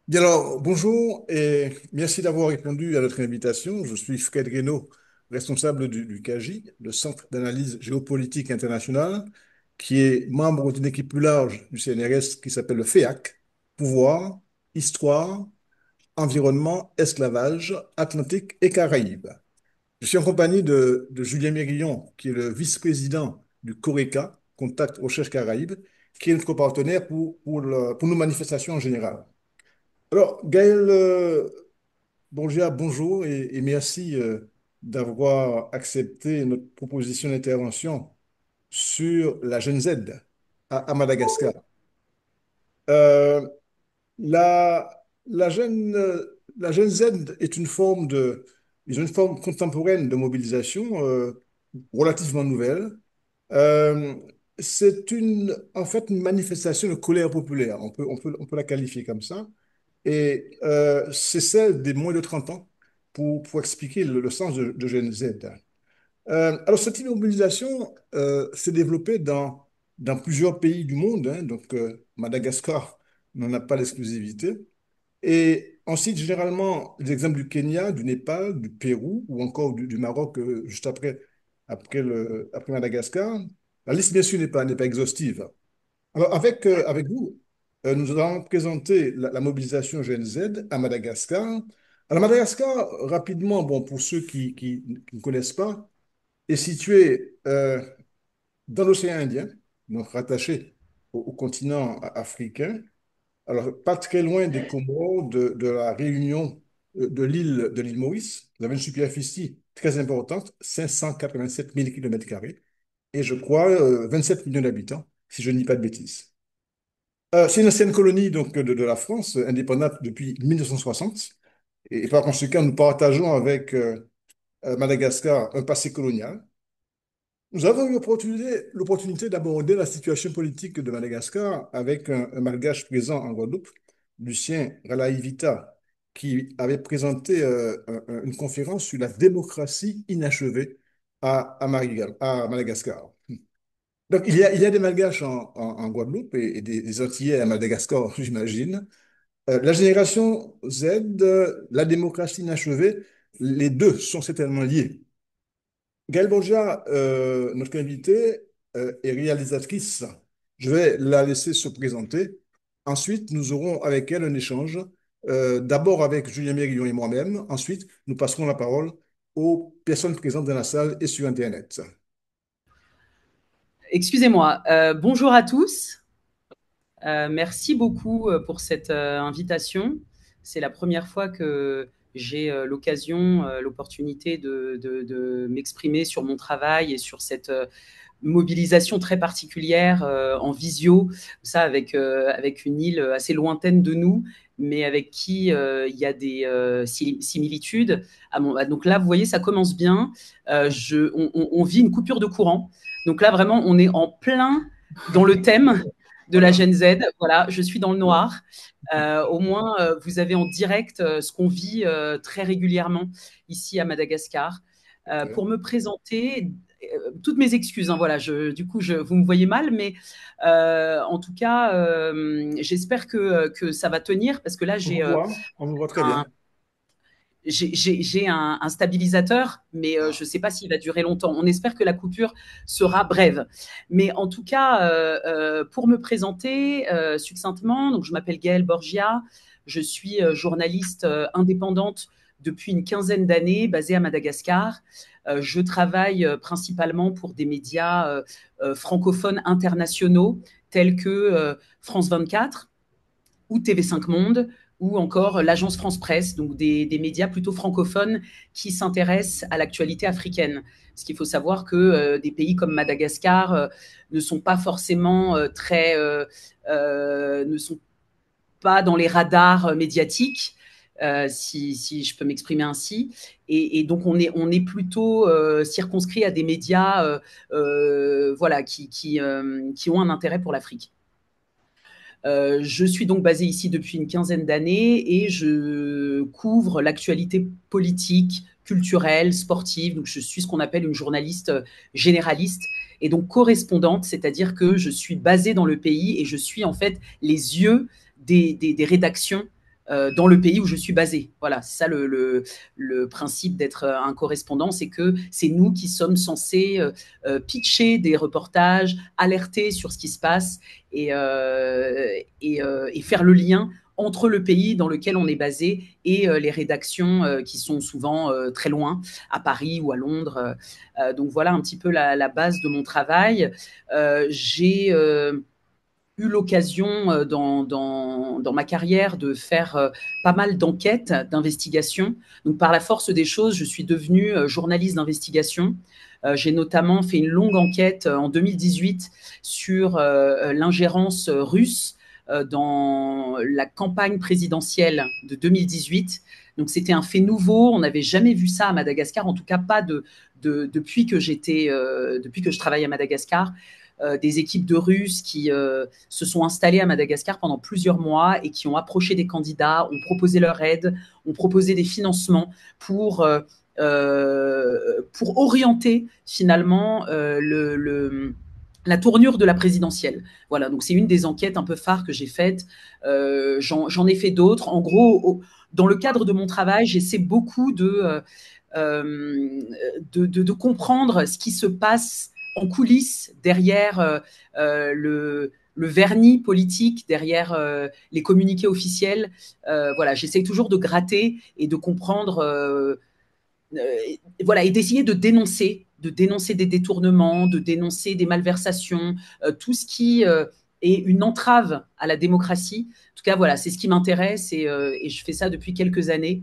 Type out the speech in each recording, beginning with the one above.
Bien alors, bonjour et merci d'avoir répondu à notre invitation. Je suis Fred Reynaud, responsable du CAGI, le Centre d'analyse géopolitique internationale, qui est membre d'une équipe plus large du CNRS qui s'appelle le FEAC, Pouvoir, Histoire, Environnement, Esclavage, Atlantique et Caraïbes. Je suis en compagnie de Julien Mérillon, qui est le vice-président du CORECA, Contact Recherche Caraïbes, qui est notre partenaire pour nos manifestations en général. Alors, Gaël Borgia, bonjour et merci d'avoir accepté notre proposition d'intervention sur la Gen Z à Madagascar. Euh, la Gen Z est ils ont une forme contemporaine de mobilisation relativement nouvelle. Euh, c'est en fait une manifestation de colère populaire, on peut la qualifier comme ça. Et c'est celle des moins de 30 ans pour expliquer le sens de Gen Z. Alors, cette immobilisation s'est développée dans plusieurs pays du monde, hein, donc Madagascar n'en a pas l'exclusivité. Et ensuite, généralement, les exemples du Kenya, du Népal, du Pérou ou encore du Maroc, juste après Madagascar. La liste, bien sûr, n'est pas exhaustive. Alors, avec vous, nous allons présenter la mobilisation Gen Z à Madagascar. Alors, Madagascar, rapidement, bon, pour ceux qui ne connaissent pas, est situé dans l'océan Indien, donc rattaché au continent africain. Alors, pas très loin des Comores, de la Réunion, de l'île Maurice. Vous avez une superficie très importante, 587 000 km², et je crois 27 millions d'habitants, si je ne dis pas de bêtises. C'est une ancienne colonie donc, de la France, indépendante depuis 1960. Et par conséquent, nous partageons avec Madagascar un passé colonial. Nous avons eu l'opportunité d'aborder la situation politique de Madagascar avec un malgache présent en Guadeloupe, Lucien Ralaïvita, qui avait présenté une conférence sur la démocratie inachevée à Madagascar. Donc, il y a des malgaches en Guadeloupe et des Antillais à Madagascar, j'imagine. La génération Z, la démocratie inachevée, les deux sont certainement liés. Gaëlle Borgia, notre invitée, est réalisatrice. Je vais la laisser se présenter. Ensuite, nous aurons avec elle un échange, d'abord avec Julien Mérillon et moi-même. Ensuite, nous passerons la parole aux personnes présentes dans la salle et sur Internet. Excusez-moi. Bonjour à tous. Merci beaucoup pour cette invitation. C'est la première fois que j'ai l'occasion, l'opportunité de m'exprimer sur mon travail et sur cette mobilisation très particulière en visio, ça avec une île assez lointaine de nous, mais avec qui il y a des similitudes. Donc là, vous voyez, ça commence bien. On vit une coupure de courant. Donc là, vraiment, on est en plein dans le thème de la Voilà. Gen Z. Voilà, je suis dans le noir. Au moins, vous avez en direct ce qu'on vit très régulièrement ici à Madagascar. OK. Pour me présenter, toutes mes excuses, hein, voilà, vous me voyez mal, mais en tout cas, j'espère que ça va tenir parce que là, On vous voit très un, bien. un stabilisateur, mais je ne sais pas s'il va durer longtemps. On espère que la coupure sera brève. Mais en tout cas, pour me présenter succinctement, donc je m'appelle Gaëlle Borgia, je suis journaliste indépendante depuis une quinzaine d'années, basée à Madagascar. Je travaille principalement pour des médias francophones internationaux tels que France 24 ou TV5 Monde, ou encore l'agence France Presse, donc des médias plutôt francophones qui s'intéressent à l'actualité africaine. Parce qu'il faut savoir que des pays comme Madagascar ne sont pas forcément ne sont pas dans les radars médiatiques. Si je peux m'exprimer ainsi. Et donc, on est plutôt circonscrit à des médias voilà, qui ont un intérêt pour l'Afrique. Je suis donc basée ici depuis une quinzaine d'années et je couvre l'actualité politique, culturelle, sportive. Donc, je suis ce qu'on appelle une journaliste généraliste et donc correspondante, c'est-à-dire que je suis basée dans le pays et je suis en fait les yeux des rédactions dans le pays où je suis basée. Voilà, c'est ça le principe d'être un correspondant, c'est que c'est nous qui sommes censés pitcher des reportages, alerter sur ce qui se passe et faire le lien entre le pays dans lequel on est basé et les rédactions qui sont souvent très loin, à Paris ou à Londres. Donc voilà un petit peu la base de mon travail. J'ai eu l'occasion dans ma carrière de faire pas mal d'enquêtes, d'investigations. Donc par la force des choses, je suis devenue journaliste d'investigation. J'ai notamment fait une longue enquête en 2018 sur l'ingérence russe dans la campagne présidentielle de 2018. Donc c'était un fait nouveau, on n'avait jamais vu ça à Madagascar, en tout cas pas depuis que depuis que je travaille à Madagascar. Des équipes de Russes qui se sont installées à Madagascar pendant plusieurs mois et qui ont approché des candidats, ont proposé leur aide, ont proposé des financements pour orienter finalement la tournure de la présidentielle. Voilà, donc c'est une des enquêtes un peu phares que j'ai faites. J'en ai fait d'autres. En gros, dans le cadre de mon travail, j'essaie beaucoup de comprendre ce qui se passe en coulisses derrière le vernis politique, derrière les communiqués officiels. Voilà, j'essaie toujours de gratter et de comprendre, voilà, et d'essayer de dénoncer des détournements, de dénoncer des malversations, tout ce qui est une entrave à la démocratie. En tout cas, voilà, c'est ce qui m'intéresse et je fais ça depuis quelques années.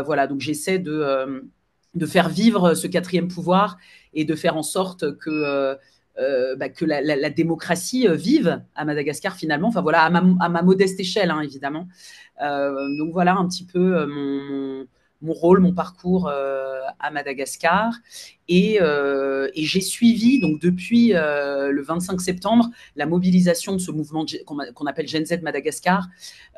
Voilà, donc j'essaie de faire vivre ce quatrième pouvoir et de faire en sorte que la démocratie vive à Madagascar finalement. Enfin voilà, à ma modeste échelle, hein, évidemment. Donc voilà un petit peu mon rôle, mon parcours à Madagascar. Et j'ai suivi, donc depuis le 25 septembre, la mobilisation de ce mouvement qu'on appelle Gen Z Madagascar.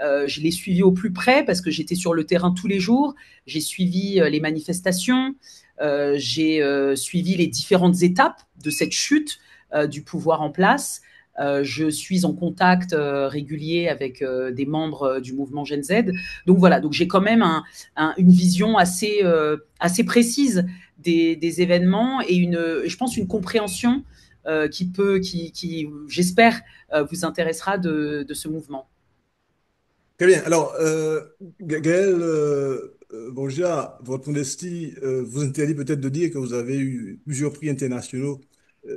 Je l'ai suivi au plus près parce que j'étais sur le terrain tous les jours. J'ai suivi les manifestations, j'ai suivi les différentes étapes de cette chute du pouvoir en place. Je suis en contact régulier avec des membres du mouvement Gen Z. Donc voilà, donc j'ai quand même une vision assez précise des événements et je pense une compréhension qui j'espère, vous intéressera de ce mouvement. Très bien. Alors, Gaël Borgia, votre modestie vous interdit peut-être de dire que vous avez eu plusieurs prix internationaux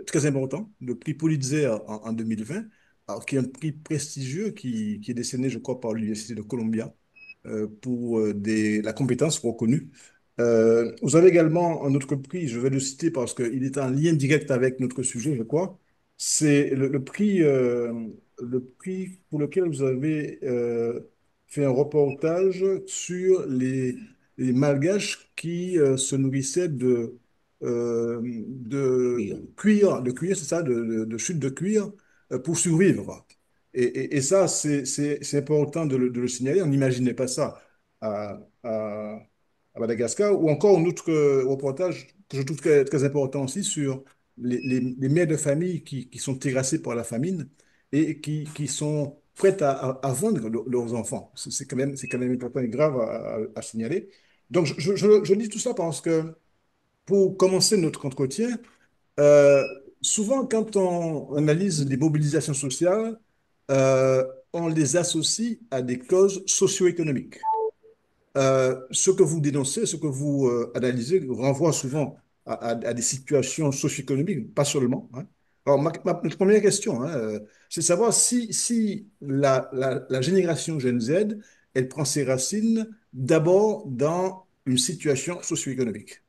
très importants. Le prix Pulitzer en 2020, alors, qui est un prix prestigieux qui est décerné, je crois, par l'Université de Columbia pour la compétence reconnue. Vous avez également un autre prix, je vais le citer parce qu'il est en lien direct avec notre sujet, je crois. C'est le prix pour lequel vous avez fait un reportage sur les Malgaches qui se nourrissaient de cuir, c'est ça, de chute de cuir pour survivre. Et ça, c'est important de le signaler. On n'imaginait pas ça à, à- à Madagascar. Ou encore un autre reportage que je trouve très important aussi sur les mères de famille qui sont terrassées par la famine et qui sont prêtes à vendre leurs enfants. C'est quand même important et grave à signaler. Donc, je dis tout ça parce que pour commencer notre entretien, euh, souvent quand on analyse les mobilisations sociales, euh, on les associe à des causes socio-économiques. Ce que vous dénoncez, ce que vous analysez, renvoie souvent à des situations socio-économiques, pas seulement, hein. Alors, notre première question, hein, c'est de savoir si la génération Gen Z, elle prend ses racines d'abord dans une situation socio-économique.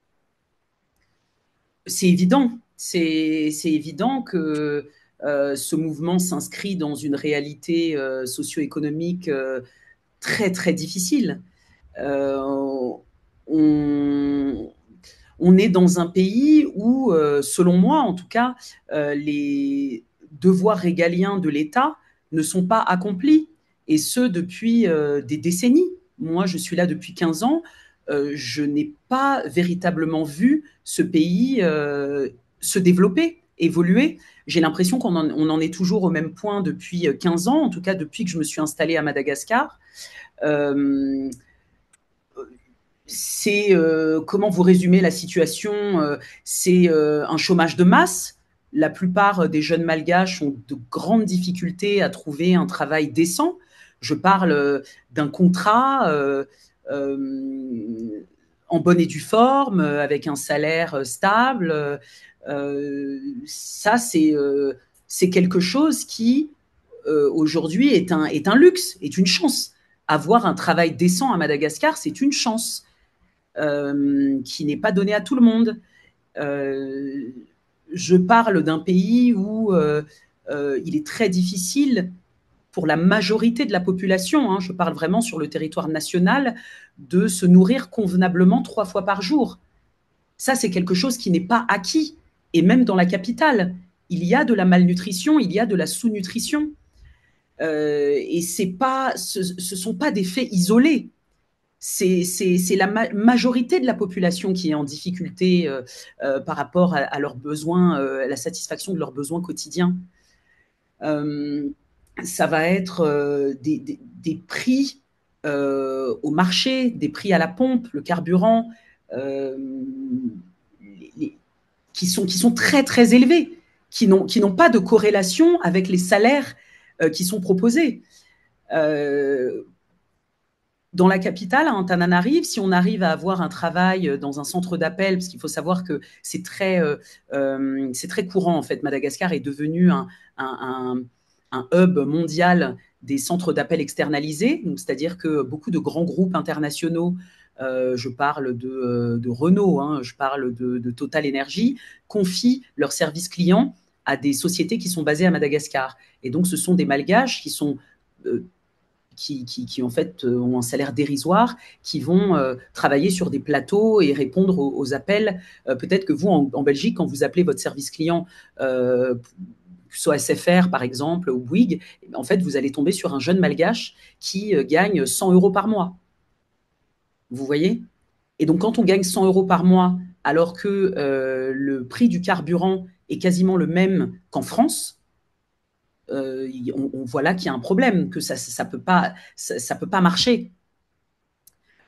C'est évident. C'est évident que ce mouvement s'inscrit dans une réalité socio-économique très très difficile. Euh, on, on est dans un pays où, selon moi en tout cas, les devoirs régaliens de l'État ne sont pas accomplis, et ce depuis des décennies. Moi, je suis là depuis 15 ans. Je n'ai pas véritablement vu ce pays se développer. évolué. J'ai l'impression on en est toujours au même point depuis 15 ans, en tout cas depuis que je me suis installée à Madagascar. Euh, c'est comment vous résumez la situation? C'est un chômage de masse. La plupart des jeunes malgaches ont de grandes difficultés à trouver un travail décent. Je parle d'un contrat en bonne et due forme, avec un salaire stable. Ça, c'est quelque chose qui, aujourd'hui, est un luxe, est une chance. Avoir un travail décent à Madagascar, c'est une chance qui n'est pas donné à tout le monde. Euh, je parle d'un pays où il est très difficile pour la majorité de la population, hein, je parle vraiment sur le territoire national, de se nourrir convenablement 3 fois par jour. Ça, c'est quelque chose qui n'est pas acquis. Et même dans la capitale, il y a de la malnutrition, il y a de la sous-nutrition. Et ce ne sont pas des faits isolés. C'est la majorité de la population qui est en difficulté par rapport à leurs besoins, à la satisfaction de leurs besoins quotidiens. Euh, Ça va être des prix au marché, des prix à la pompe, le carburant, euh, les, qui sont très très élevés, qui n'ont pas de corrélation avec les salaires qui sont proposés. Euh, Dans la capitale, à Antananarive, si on arrive à avoir un travail dans un centre d'appel, parce qu'il faut savoir que c'est très courant en fait. Madagascar est devenu un, un hub mondial des centres d'appel externalisés, c'est-à-dire que beaucoup de grands groupes internationaux, je parle de Renault, hein, je parle de Total Energy, confient leurs services clients à des sociétés qui sont basées à Madagascar. Et donc, ce sont des malgaches qui sont en fait ont un salaire dérisoire, qui vont travailler sur des plateaux et répondre aux appels. Peut-être que vous, en Belgique, quand vous appelez votre service client, soit SFR par exemple, ou Bouygues, en fait, vous allez tomber sur un jeune malgache qui gagne 100 euros par mois. Vous voyez? Et donc, quand on gagne 100 euros par mois, alors que le prix du carburant est quasiment le même qu'en France, on voit là qu'il y a un problème, que ça peut pas marcher.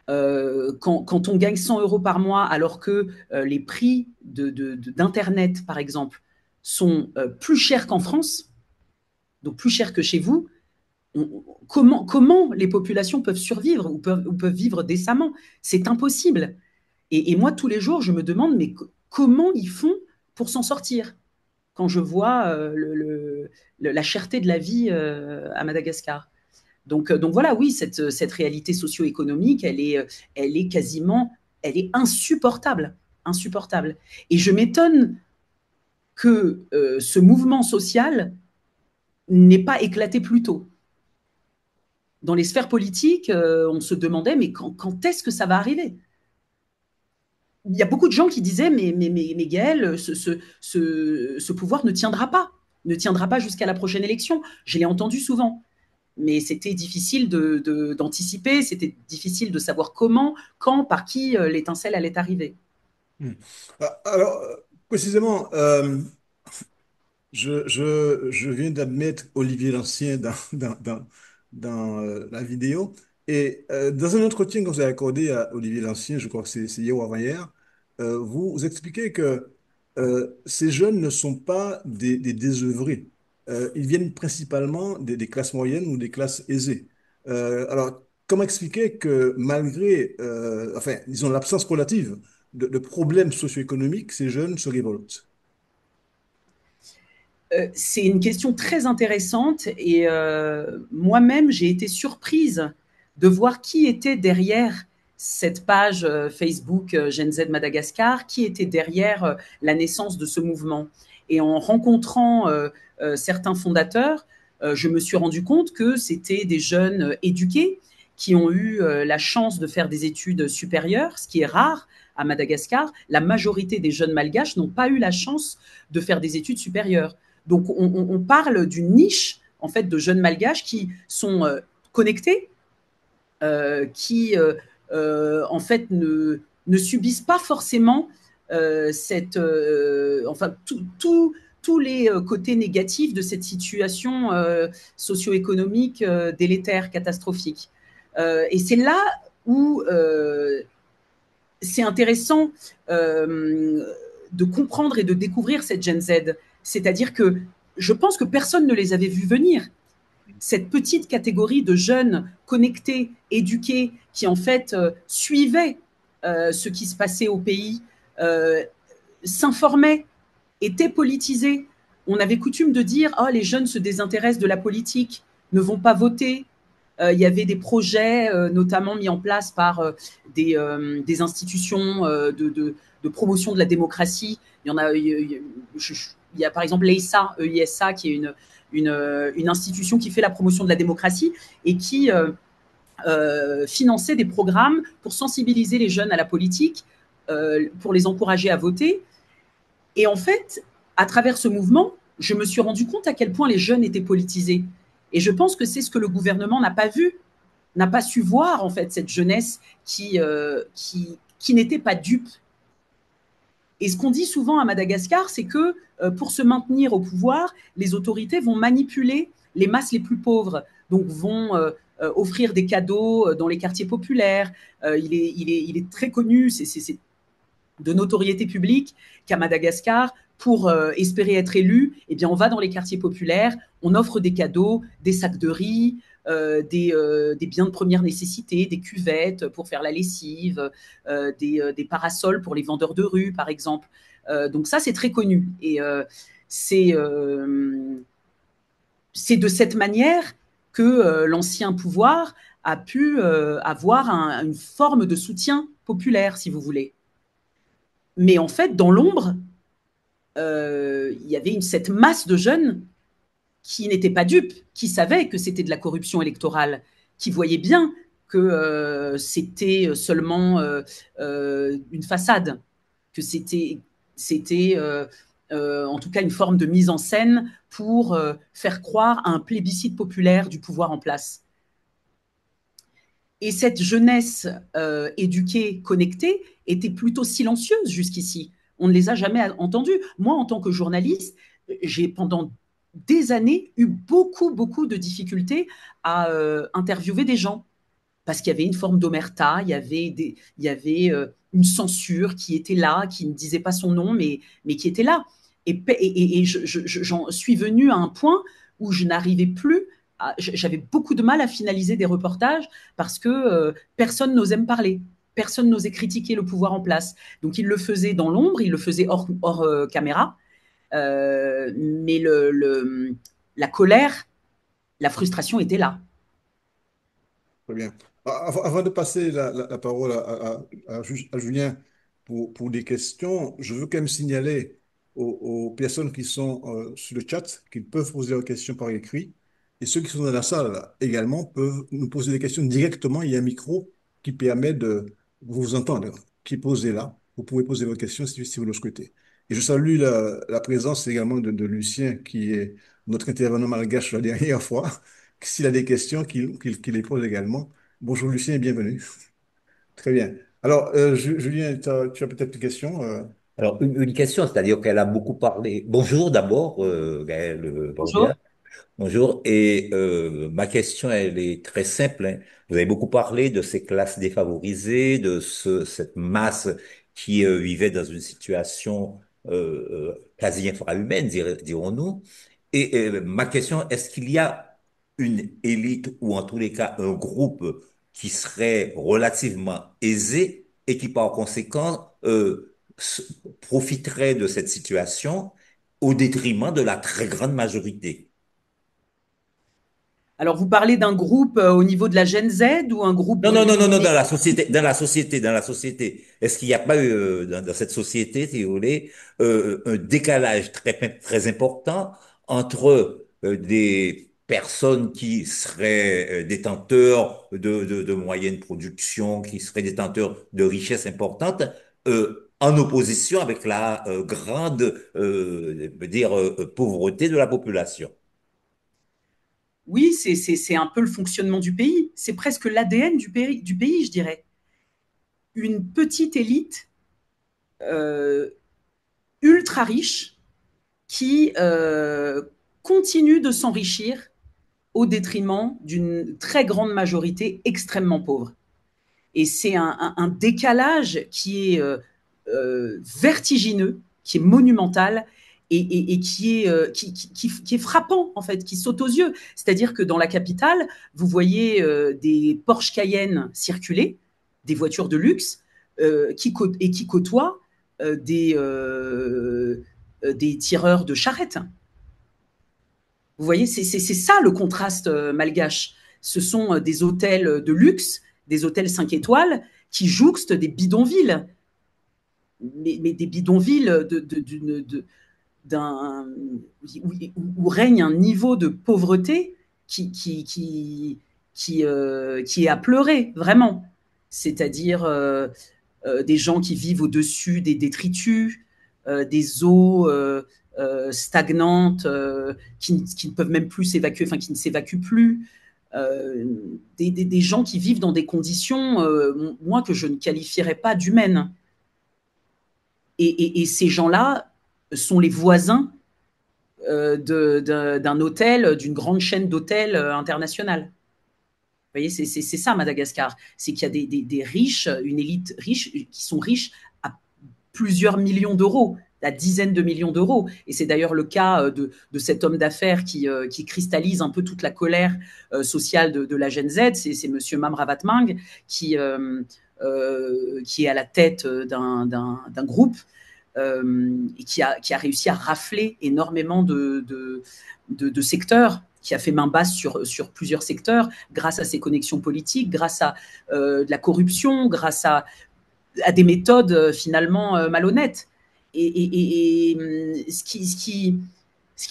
Quand on gagne 100 euros par mois, alors que les prix d'Internet, par exemple, sont plus chers qu'en France, donc plus chers que chez vous, comment les populations peuvent survivre ou peuvent vivre décemment? C'est impossible. Et moi, tous les jours, je me demande, mais comment ils font pour s'en sortir quand je vois la cherté de la vie à Madagascar? Donc voilà, oui, cette réalité socio-économique, elle est quasiment, elle est insupportable, insupportable. Et je m'étonne que ce mouvement social n'ait pas éclaté plus tôt. Dans les sphères politiques, on se demandait, mais quand est-ce que ça va arriver? Il y a beaucoup de gens qui disaient, mais Gaël, ce pouvoir ne tiendra pas jusqu'à la prochaine élection. Je l'ai entendu souvent. Mais c'était difficile d'anticiper, c'était difficile de savoir comment, quand, par qui l'étincelle allait arriver. Hmm. Alors, précisément, je viens d'admettre Olivier Lancien dans la vidéo. Et dans un entretien que vous avez accordé à Olivier Lancien, je crois que c'est hier ou avant-hier, vous expliquez que ces jeunes ne sont pas des désœuvrés. Ils viennent principalement des classes moyennes ou des classes aisées. Alors, comment expliquer que malgré, enfin, disons, l'absence relative de problèmes socio-économiques, ces jeunes se révoltent? C'est une question très intéressante et moi-même, j'ai été surprise de voir qui était derrière cette page Facebook Gen Z Madagascar, qui était derrière la naissance de ce mouvement. Et en rencontrant certains fondateurs, je me suis rendu compte que c'était des jeunes éduqués qui ont eu la chance de faire des études supérieures, ce qui est rare à Madagascar. La majorité des jeunes malgaches n'ont pas eu la chance de faire des études supérieures. Donc, on parle d'une niche en fait de jeunes malgaches qui sont connectés, qui en fait ne subissent pas forcément enfin tous les côtés négatifs de cette situation socio-économique délétère, catastrophique. Et c'est là où c'est intéressant de comprendre et de découvrir cette Gen Z. C'est-à-dire que je pense que personne ne les avait vus venir. Cette petite catégorie de jeunes connectés, éduqués, qui en fait suivaient ce qui se passait au pays, s'informaient, étaient politisés. On avait coutume de dire oh, les jeunes se désintéressent de la politique, ne vont pas voter. Il y avait des projets, notamment mis en place par des institutions de promotion de la démocratie. Il y en a, il y a par exemple l'EISA, EISA, qui est une institution qui fait la promotion de la démocratie et qui finançait des programmes pour sensibiliser les jeunes à la politique, pour les encourager à voter. Et en fait, à travers ce mouvement, je me suis rendu compte à quel point les jeunes étaient politisés. Et je pense que c'est ce que le gouvernement n'a pas vu, n'a pas su voir, en fait, cette jeunesse qui n'était pas dupe. Et ce qu'on dit souvent à Madagascar, c'est que pour se maintenir au pouvoir, les autorités vont manipuler les masses les plus pauvres, donc vont offrir des cadeaux dans les quartiers populaires. Il est très connu, c'est de notoriété publique qu'à Madagascar, pour espérer être élu, eh bien, on va dans les quartiers populaires, on offre des cadeaux, des sacs de riz, des biens de première nécessité, des cuvettes pour faire la lessive, des parasols pour les vendeurs de rue, par exemple. Donc ça, c'est très connu. Et c'est de cette manière que l'ancien pouvoir a pu avoir une forme de soutien populaire, si vous voulez. Mais en fait, dans l'ombre, il y avait cette masse de jeunes qui n'étaient pas dupes, qui savaient que c'était de la corruption électorale, qui voyaient bien que c'était seulement une façade, que c'était en tout cas une forme de mise en scène pour faire croire à un plébiscite populaire du pouvoir en place. Et cette jeunesse éduquée, connectée, était plutôt silencieuse jusqu'ici. On ne les a jamais entendus. Moi, en tant que journaliste, j'ai pendant des années eu beaucoup de difficultés à interviewer des gens parce qu'il y avait une forme d'omerta, il y avait une censure qui était là, qui ne disait pas son nom, mais qui était là. Et j'en suis venue à un point où je n'arrivais plus j'avais beaucoup de mal à finaliser des reportages parce que personne n'osait me parler. Personne n'osait critiquer le pouvoir en place. Donc, il le faisait dans l'ombre, il le faisait hors caméra. Mais la colère, la frustration était là. Très bien. Avant de passer la parole à Julien pour des questions, je veux quand même signaler aux personnes qui sont sur le chat qu'ils peuvent poser leurs questions par écrit. Et ceux qui sont dans la salle également peuvent nous poser des questions directement. Il y a un micro qui permet de vous entendre, qui est posé là. Vous pouvez poser vos questions si vous le souhaitez. Et je salue la présence également de Lucien, qui est notre intervenant malgache la dernière fois. S'il a des questions, qu'il les pose également. Bonjour Lucien et bienvenue. Très bien. Alors, Julien, tu as peut-être une question Alors, une question, c'est-à-dire qu'elle a beaucoup parlé. Bonjour d'abord, Gaël Bonjour. Borgia. Bonjour. Et ma question, elle est très simple, hein. Vous avez beaucoup parlé de ces classes défavorisées, de cette masse qui vivait dans une situation quasi infrahumaine, dirons-nous. Et ma question, est-ce qu'il y a une élite ou en tous les cas un groupe qui serait relativement aisé et qui par conséquent profiterait de cette situation au détriment de la très grande majorité? Alors, vous parlez d'un groupe au niveau de la Gen Z ou un groupe Non, non, non, non, non, discriminé? dans la société. Est-ce qu'il n'y a pas eu, dans cette société, si vous voulez, un décalage très important entre des personnes qui seraient détenteurs de moyens de production, qui seraient détenteurs de richesses importantes, en opposition avec la grande, je veux dire, pauvreté de la population? Oui, c'est un peu le fonctionnement du pays. C'est presque l'ADN du pays, je dirais. Une petite élite ultra riche qui continuent de s'enrichir au détriment d'une très grande majorité extrêmement pauvre. Et c'est un décalage qui est vertigineux, qui est monumental et qui est frappant, en fait, qui saute aux yeux. C'est-à-dire que dans la capitale, vous voyez des Porsche Cayenne circuler, des voitures de luxe, qui côtoient des tireurs de charrettes. Vous voyez, c'est ça le contraste malgache. Ce sont des hôtels de luxe, des hôtels 5 étoiles, qui jouxtent des bidonvilles. Mais des bidonvilles où règne un niveau de pauvreté qui est à pleurer, vraiment. C'est-à-dire des gens qui vivent au-dessus des détritus, des eaux stagnantes qui ne peuvent même plus s'évacuer, enfin qui ne s'évacuent plus. Des gens qui vivent dans des conditions, moi, que je ne qualifierais pas d'humaines. Et ces gens-là sont les voisins d'un hôtel, d'une grande chaîne d'hôtels internationale. Vous voyez, c'est ça Madagascar. C'est qu'il y a des riches, une élite riche, qui sont riches à plusieurs millions d'euros, à dizaines de millions d'euros. Et c'est d'ailleurs le cas de cet homme d'affaires qui cristallise un peu toute la colère sociale de la Gen Z. C'est monsieur Mam Ravatmang qui est à la tête d'un groupe et qui a réussi à rafler énormément de secteurs, qui a fait main basse sur plusieurs secteurs grâce à ses connexions politiques, grâce à de la corruption, grâce à des méthodes finalement malhonnêtes. Et ce qui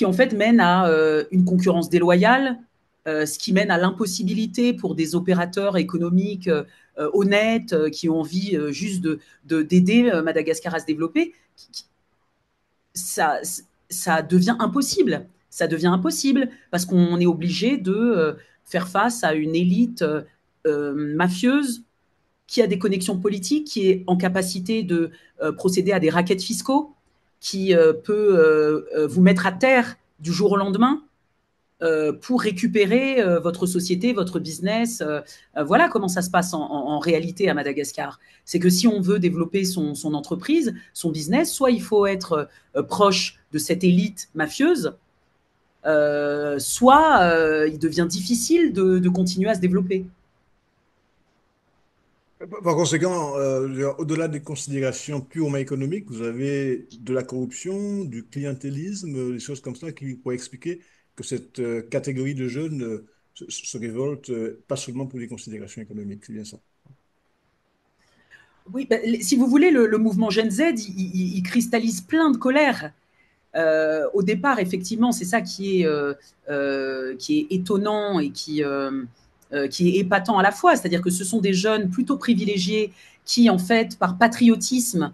en fait mène à une concurrence déloyale, ce qui mène à l'impossibilité pour des opérateurs économiques honnêtes qui ont envie juste d'aider Madagascar à se développer. Ça devient impossible. Ça devient impossible parce qu'on est obligé de faire face à une élite mafieuse qui a des connexions politiques, qui est en capacité de procéder à des rackets fiscaux, qui peut vous mettre à terre du jour au lendemain pour récupérer votre société, votre business. Voilà comment ça se passe en réalité à Madagascar. C'est que si on veut développer son entreprise, son business, soit il faut être proche de cette élite mafieuse, soit il devient difficile de continuer à se développer. Par conséquent, au-delà des considérations purement économiques, vous avez de la corruption, du clientélisme, des choses comme ça qui pourraient expliquer que cette catégorie de jeunes se révolte, pas seulement pour des considérations économiques, c'est bien ça. Oui, ben, si vous voulez, le mouvement Gen Z, il cristallise plein de colère. Au départ, effectivement, c'est ça qui est étonnant et qui est épatant à la fois. C'est-à-dire que ce sont des jeunes plutôt privilégiés qui, en fait, par patriotisme,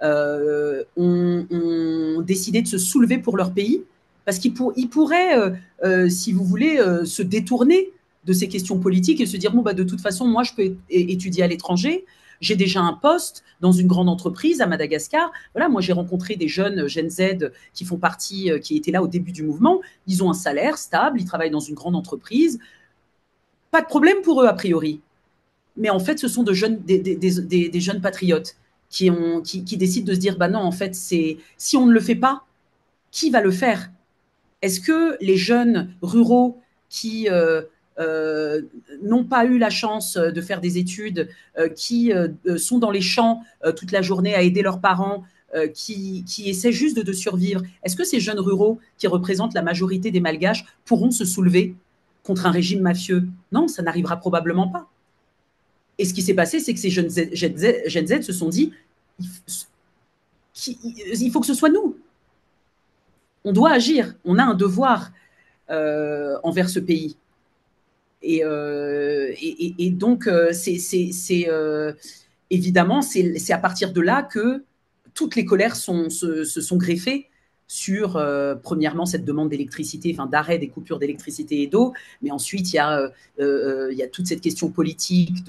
ont décidé de se soulever pour leur pays, parce qu'ils pourraient, si vous voulez, se détourner de ces questions politiques et se dire, bon, bah, de toute façon, moi, je peux étudier à l'étranger, j'ai déjà un poste dans une grande entreprise à Madagascar. Voilà, moi, j'ai rencontré des jeunes Gen Z qui font partie, qui étaient là au début du mouvement. Ils ont un salaire stable, ils travaillent dans une grande entreprise. Pas de problème pour eux, a priori. Mais en fait, ce sont des jeunes patriotes qui décident de se dire, bah non, en fait, si on ne le fait pas, qui va le faire? Est-ce que les jeunes ruraux qui n'ont pas eu la chance de faire des études, qui sont dans les champs toute la journée à aider leurs parents, qui essaient juste de survivre, est-ce que ces jeunes ruraux qui représentent la majorité des Malgaches pourront se soulever contre un régime mafieux? Non, ça n'arrivera probablement pas. Et ce qui s'est passé, c'est que ces Gen Z se sont dit, il faut que ce soit nous. On doit agir, on a un devoir envers ce pays. Et donc, évidemment, c'est à partir de là que toutes les colères se sont greffées sur, premièrement, cette demande d'électricité, enfin d'arrêt des coupures d'électricité et d'eau, mais ensuite, il y a toute cette question politique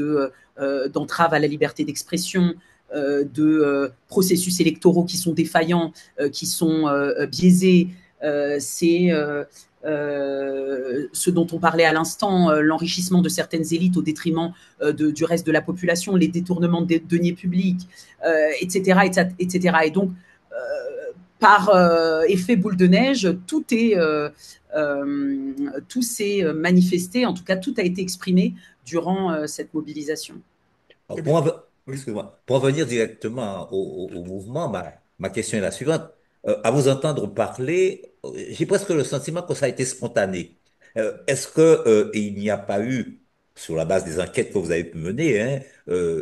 d'entrave à la liberté d'expression, de processus électoraux qui sont défaillants, qui sont biaisés. C'est ce dont on parlait à l'instant, l'enrichissement de certaines élites au détriment du reste de la population, les détournements de deniers publics, etc., etc. Et donc, par effet boule de neige, tout s'est manifesté, en tout cas tout a été exprimé durant cette mobilisation. Alors, Eh bien, oui. excusez-moi, pour en venir directement au mouvement, ma question est la suivante. À vous entendre parler, j'ai presque le sentiment que ça a été spontané. Est-ce que, il n'y a pas eu, sur la base des enquêtes que vous avez pu mener, hein,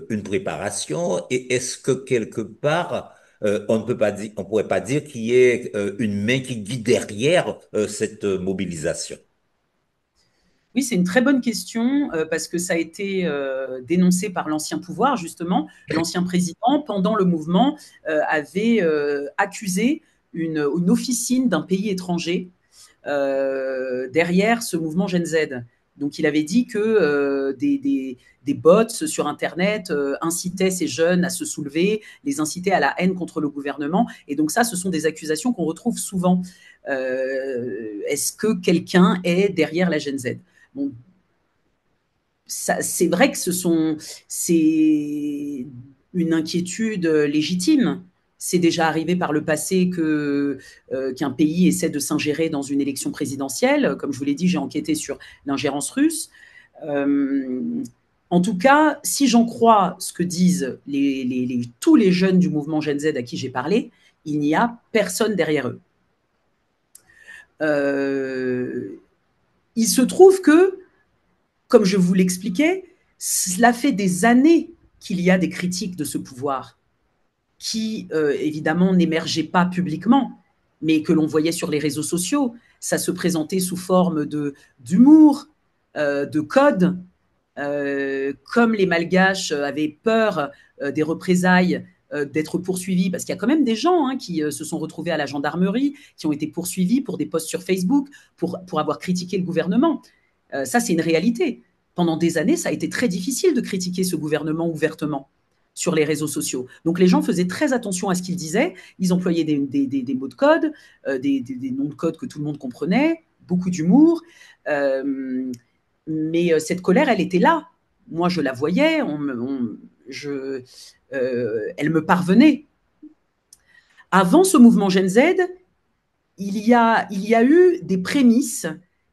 une préparation, et est-ce que quelque part, on ne peut pas dire, on pourrait pas dire qu'il y ait une main qui guide derrière cette mobilisation? Oui, c'est une très bonne question parce que ça a été dénoncé par l'ancien pouvoir, justement. L'ancien président, pendant le mouvement, avait accusé une officine d'un pays étranger derrière ce mouvement Gen Z. Donc, il avait dit que des bots sur Internet incitaient ces jeunes à se soulever, les incitaient à la haine contre le gouvernement. Et donc, ça, ce sont des accusations qu'on retrouve souvent. Est-ce que quelqu'un est derrière la Gen Z? Bon, c'est vrai que c'est une inquiétude légitime. C'est déjà arrivé par le passé qu'un pays essaie de s'ingérer dans une élection présidentielle. Comme je vous l'ai dit, j'ai enquêté sur l'ingérence russe. Euh, en tout cas, si j'en crois ce que disent tous les jeunes du mouvement Gen Z à qui j'ai parlé, il n'y a personne derrière eux. Il se trouve que comme je vous l'expliquais, cela fait des années qu'il y a des critiques de ce pouvoir qui, évidemment, n'émergeaient pas publiquement, mais que l'on voyait sur les réseaux sociaux. Ça se présentait sous forme d'humour, de code. Comme les Malgaches avaient peur des représailles, d'être poursuivis, parce qu'il y a quand même des gens qui se sont retrouvés à la gendarmerie, qui ont été poursuivis pour des posts sur Facebook, pour avoir critiqué le gouvernement. Ça, c'est une réalité. Pendant des années, ça a été très difficile de critiquer ce gouvernement ouvertement sur les réseaux sociaux. Donc les gens faisaient très attention à ce qu'ils disaient, ils employaient des mots de code, des noms de code que tout le monde comprenait, beaucoup d'humour, mais cette colère, elle était là. Moi, je la voyais, elle me parvenait. Avant ce mouvement Gen Z, il y a eu des prémices,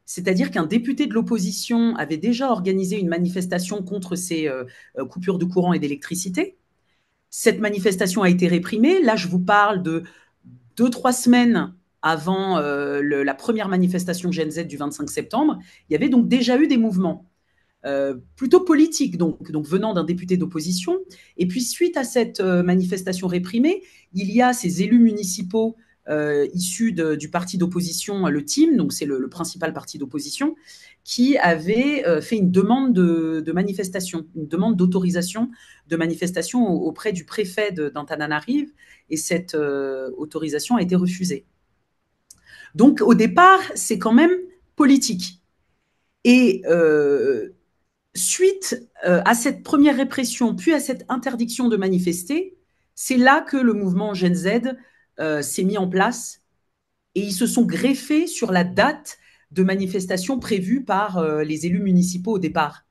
c'est-à-dire qu'un député de l'opposition avait déjà organisé une manifestation contre ces coupures de courant et d'électricité. Cette manifestation a été réprimée. Là, je vous parle de 2, 3 semaines avant la première manifestation Gen Z du 25 septembre. Il y avait donc déjà eu des mouvements. Plutôt politiques, donc venant d'un député d'opposition. Et puis, suite à cette manifestation réprimée, il y a ces élus municipaux issus du parti d'opposition, le TIM, donc c'est le principal parti d'opposition, qui avait fait une demande de manifestation, une demande d'autorisation de manifestation auprès du préfet d'Antananarive, et cette autorisation a été refusée. Donc, au départ, c'est quand même politique. Et suite à cette première répression, puis à cette interdiction de manifester, c'est là que le mouvement Gen Z s'est mis en place et ils se sont greffés sur la date de manifestation prévue par les élus municipaux au départ.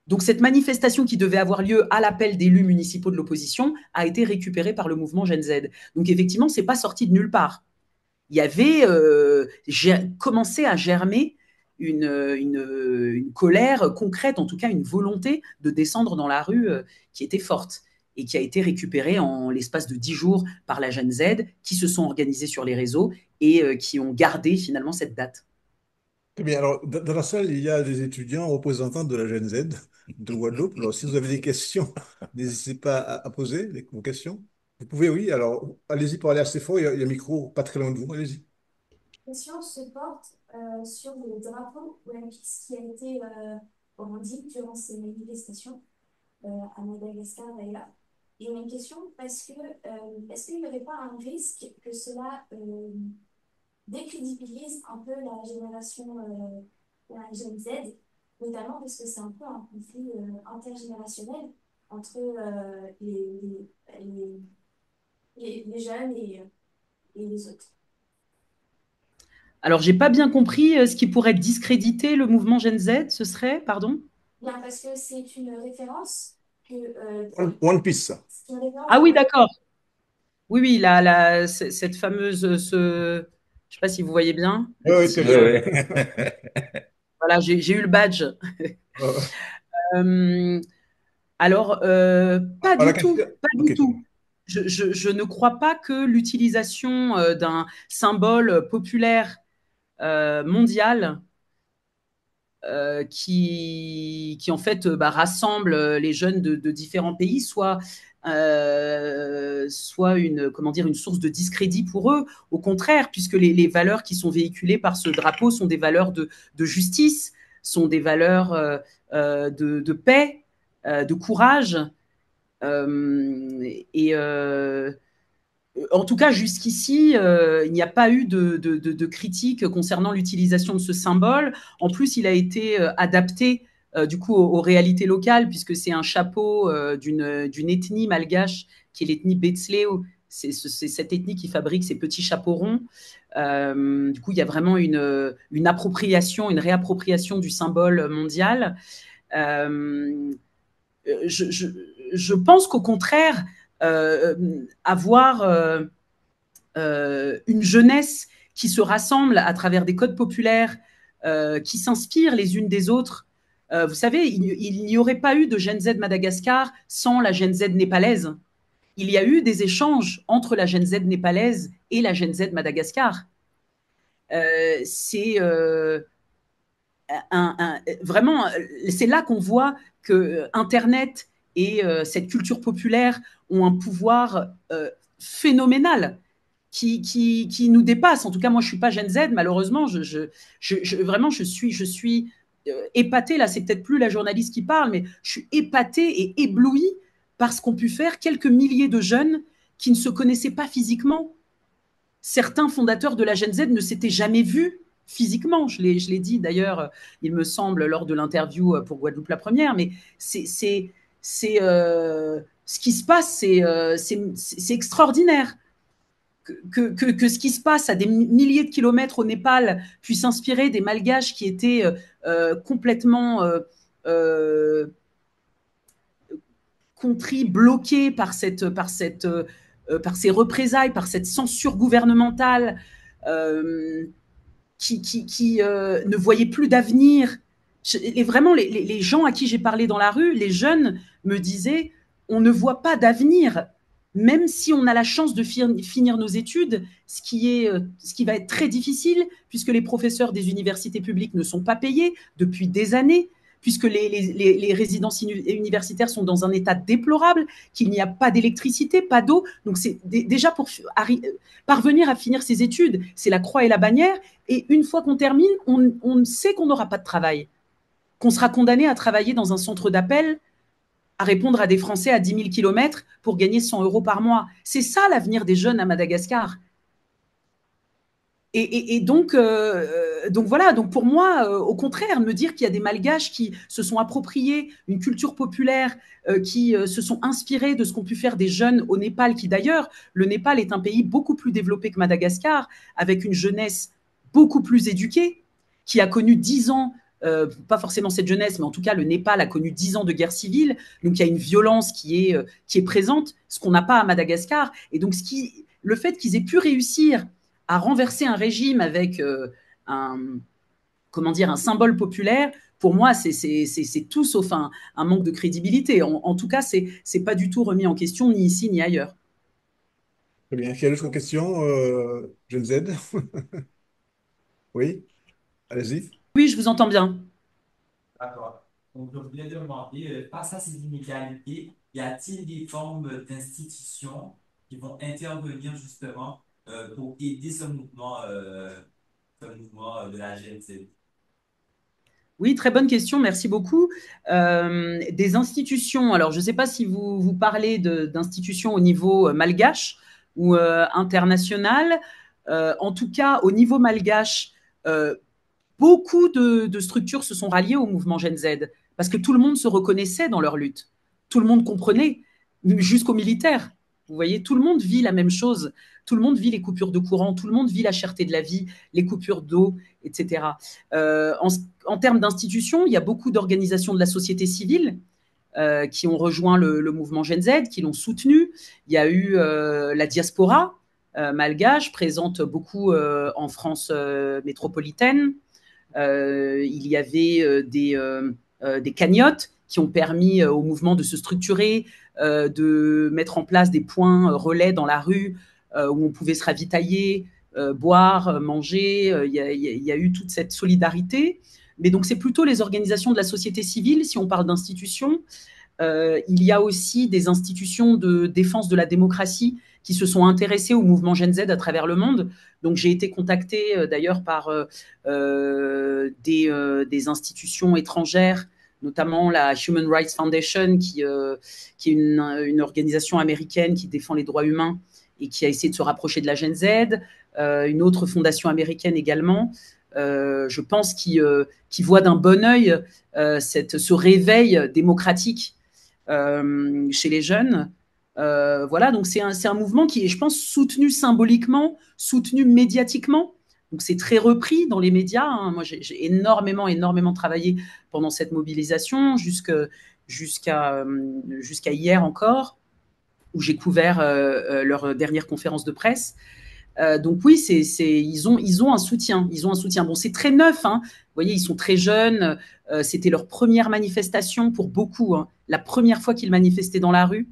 Donc cette manifestation qui devait avoir lieu à l'appel d'élus municipaux de l'opposition a été récupérée par le mouvement Gen Z. Donc effectivement, c'est pas sorti de nulle part. Il y avait commencé à germer une colère concrète, en tout cas une volonté de descendre dans la rue qui était forte et qui a été récupérée en l'espace de 10 jours par la Gen Z, qui se sont organisés sur les réseaux et qui ont gardé finalement cette date. Très bien. Alors, dans la salle, il y a des étudiants représentants de la Gen Z de Guadeloupe. Alors, si vous avez des questions, n'hésitez pas à poser vos questions. Vous pouvez, oui. Alors, allez-y pour aller assez fort. Il y a un micro pas très loin de vous. Allez-y. Question se porte sur le drapeau olympique qui a été brandi durant ces manifestations à Madagascar d'ailleurs. J'ai une question parce que est-ce qu'il n'y aurait pas un risque que cela décrédibilise un peu la génération la Gen Z, notamment parce que c'est un peu un conflit intergénérationnel. entre les jeunes et les autres. Alors, j'ai pas bien compris ce qui pourrait discréditer le mouvement Gen Z, ce serait, pardon? Bien, parce que c'est une référence que One Piece. c'est une référence Ah de oui, d'accord. Oui, oui, cette fameuse, je sais pas si vous voyez bien, le Oui, oui, très petit, Oui, bien. oui. voilà, j'ai eu le badge. Euh, Euh, alors, pas la du tout, question. pas Ok, du très bien. tout. Je ne crois pas que l'utilisation d'un symbole populaire mondial qui en fait rassemble les jeunes de différents pays, soit une, comment dire, une source de discrédit pour eux. Au contraire, puisque les valeurs qui sont véhiculées par ce drapeau sont des valeurs de justice, sont des valeurs de paix, de courage. Et en tout cas, jusqu'ici, il n'y a pas eu de critiques concernant l'utilisation de ce symbole. En plus, il a été adapté du coup aux réalités locales, puisque c'est un chapeau d'une ethnie malgache, qui est l'ethnie Betsleo. C'est cette ethnie qui fabrique ces petits chapeaux ronds. Du coup, il y a vraiment une appropriation, une réappropriation du symbole mondial. Euh, je, je, je pense qu'au contraire, avoir une jeunesse qui se rassemble à travers des codes populaires, qui s'inspirent les unes des autres. Vous savez, il n'y aurait pas eu de Gen Z Madagascar sans la Gen Z népalaise. Il y a eu des échanges entre la Gen Z népalaise et la Gen Z Madagascar. C'est vraiment, c'est là qu'on voit que Internet et cette culture populaire ont un pouvoir phénoménal qui nous dépasse. En tout cas, moi, je ne suis pas Gen Z, malheureusement. Vraiment, je suis épatée. Là, c'est peut-être plus la journaliste qui parle, mais je suis épatée et éblouie par ce qu'ont pu faire quelques milliers de jeunes qui ne se connaissaient pas physiquement. Certains fondateurs de la Gen Z ne s'étaient jamais vus physiquement. Je l'ai dit d'ailleurs, il me semble, lors de l'interview pour Guadeloupe la première, mais ce qui se passe, c'est extraordinaire. Que ce qui se passe à des milliers de kilomètres au Népal puisse inspirer des Malgaches qui étaient complètement contris, bloqués par ces représailles, par cette censure gouvernementale, euh, qui ne voyaient plus d'avenir. Et vraiment, les gens à qui j'ai parlé dans la rue, les jeunes, me disaient on ne voit pas d'avenir, même si on a la chance de finir nos études, ce qui va être très difficile, puisque les professeurs des universités publiques ne sont pas payés depuis des années, puisque les résidences universitaires sont dans un état déplorable, qu'il n'y a pas d'électricité, pas d'eau. Donc, c'est déjà pour parvenir à finir ses études, c'est la croix et la bannière. Et une fois qu'on termine, on sait qu'on n'aura pas de travail, qu'on sera condamné à travailler dans un centre d'appel, à répondre à des Français à 10 000 kilomètres pour gagner 100 € par mois. C'est ça l'avenir des jeunes à Madagascar. Et donc voilà, donc pour moi, au contraire, me dire qu'il y a des Malgaches qui se sont appropriés une culture populaire, qui se sont inspirés de ce qu'ont pu faire des jeunes au Népal, qui d'ailleurs, le Népal est un pays beaucoup plus développé que Madagascar, avec une jeunesse beaucoup plus éduquée, qui a connu 10 ans, pas forcément cette jeunesse, mais en tout cas le Népal a connu 10 ans de guerre civile, donc il y a une violence qui est présente, ce qu'on n'a pas à Madagascar. Et donc le fait qu'ils aient pu réussir à renverser un régime avec un, comment dire, un symbole populaire, pour moi, c'est tout sauf un manque de crédibilité. En tout cas, c'est pas du tout remis en question, ni ici, ni ailleurs. Très bien. Est-ce qu'il y a d'autres questions, Gen Z? Oui, allez-y. Oui, je vous entends bien. D'accord. Donc, je voulais demander, face à ces inégalités, y a-t-il des formes d'institutions qui vont intervenir justement pour aider ce mouvement de la GNC? Oui, très bonne question, merci beaucoup. Des institutions, alors je ne sais pas si vous parlez d'institutions au niveau malgache ou international. En tout cas, au niveau malgache, euh, beaucoup de structures se sont ralliées au mouvement Gen Z parce que tout le monde se reconnaissait dans leur lutte. tout le monde comprenait, jusqu'aux militaires. Vous voyez, tout le monde vit la même chose. Tout le monde vit les coupures de courant, tout le monde vit la cherté de la vie, les coupures d'eau, etc. En termes d'institutions, il y a beaucoup d'organisations de la société civile qui ont rejoint le mouvement Gen Z, qui l'ont soutenu. Il y a eu la diaspora malgache, présente beaucoup en France métropolitaine. Il y avait des cagnottes qui ont permis au mouvement de se structurer, de mettre en place des points relais dans la rue où on pouvait se ravitailler, boire, manger. Il y a eu toute cette solidarité. Mais donc, c'est plutôt les organisations de la société civile, si on parle d'institutions. Il y a aussi des institutions de défense de la démocratie qui se sont intéressées au mouvement Gen Z à travers le monde. Donc, j'ai été contactée d'ailleurs par des institutions étrangères, notamment la Human Rights Foundation, qui est une organisation américaine qui défend les droits humains et qui a essayé de se rapprocher de la Gen Z. Une autre fondation américaine également. Je pense qui voit d'un bon œil ce réveil démocratique chez les jeunes. Voilà, donc c'est un mouvement qui est, je pense, soutenu symboliquement, soutenu médiatiquement. Donc c'est très repris dans les médias. Hein. Moi, j'ai énormément travaillé pendant cette mobilisation jusqu'à hier encore, où j'ai couvert leur dernière conférence de presse. Donc oui, ils ont un soutien. Ils ont un soutien. Bon, c'est très neuf. Hein. Vous voyez, ils sont très jeunes. C'était leur première manifestation pour beaucoup. Hein. La première fois qu'ils manifestaient dans la rue.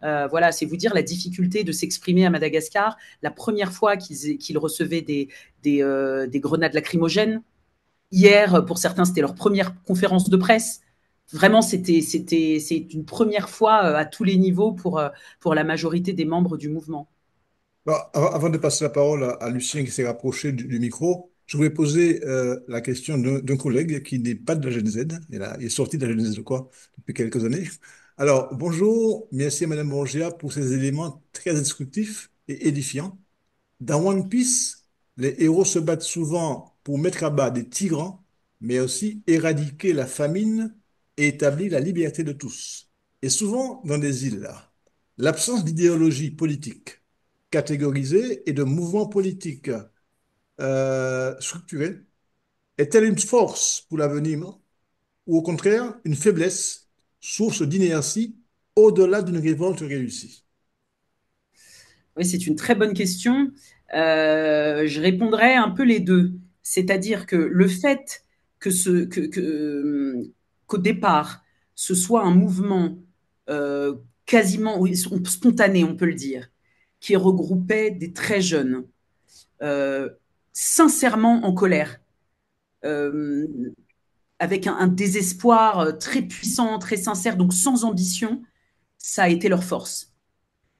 Voilà, c'est vous dire la difficulté de s'exprimer à Madagascar. La première fois qu'ils recevaient des grenades lacrymogènes. Hier, pour certains, c'était leur première conférence de presse. Vraiment, c'est une première fois à tous les niveaux pour la majorité des membres du mouvement. Bon, avant de passer la parole à Lucien qui s'est rapproché du micro, je voulais poser la question d'un collègue qui n'est pas de la Gen Z. Il est sorti de la Gen Z, quoi, depuis quelques années. Alors, bonjour, merci à Madame Borgia pour ces éléments très instructifs et édifiants. Dans One Piece, les héros se battent souvent pour mettre à bas des tyrans, mais aussi éradiquer la famine et établir la liberté de tous. Et souvent dans des îles. L'absence d'idéologie politique catégorisée et de mouvements politiques structurés est-elle une force pour l'avenir ou au contraire une faiblesse, source d'inertie au-delà d'une révolte réussie? Oui, c'est une très bonne question. Je répondrai un peu les deux. C'est-à-dire que le fait qu'au départ, ce soit un mouvement quasiment spontané, on peut le dire, qui regroupait des très jeunes, euh, sincèrement en colère, euh, avec un désespoir très puissant, très sincère, donc sans ambition, ça a été leur force.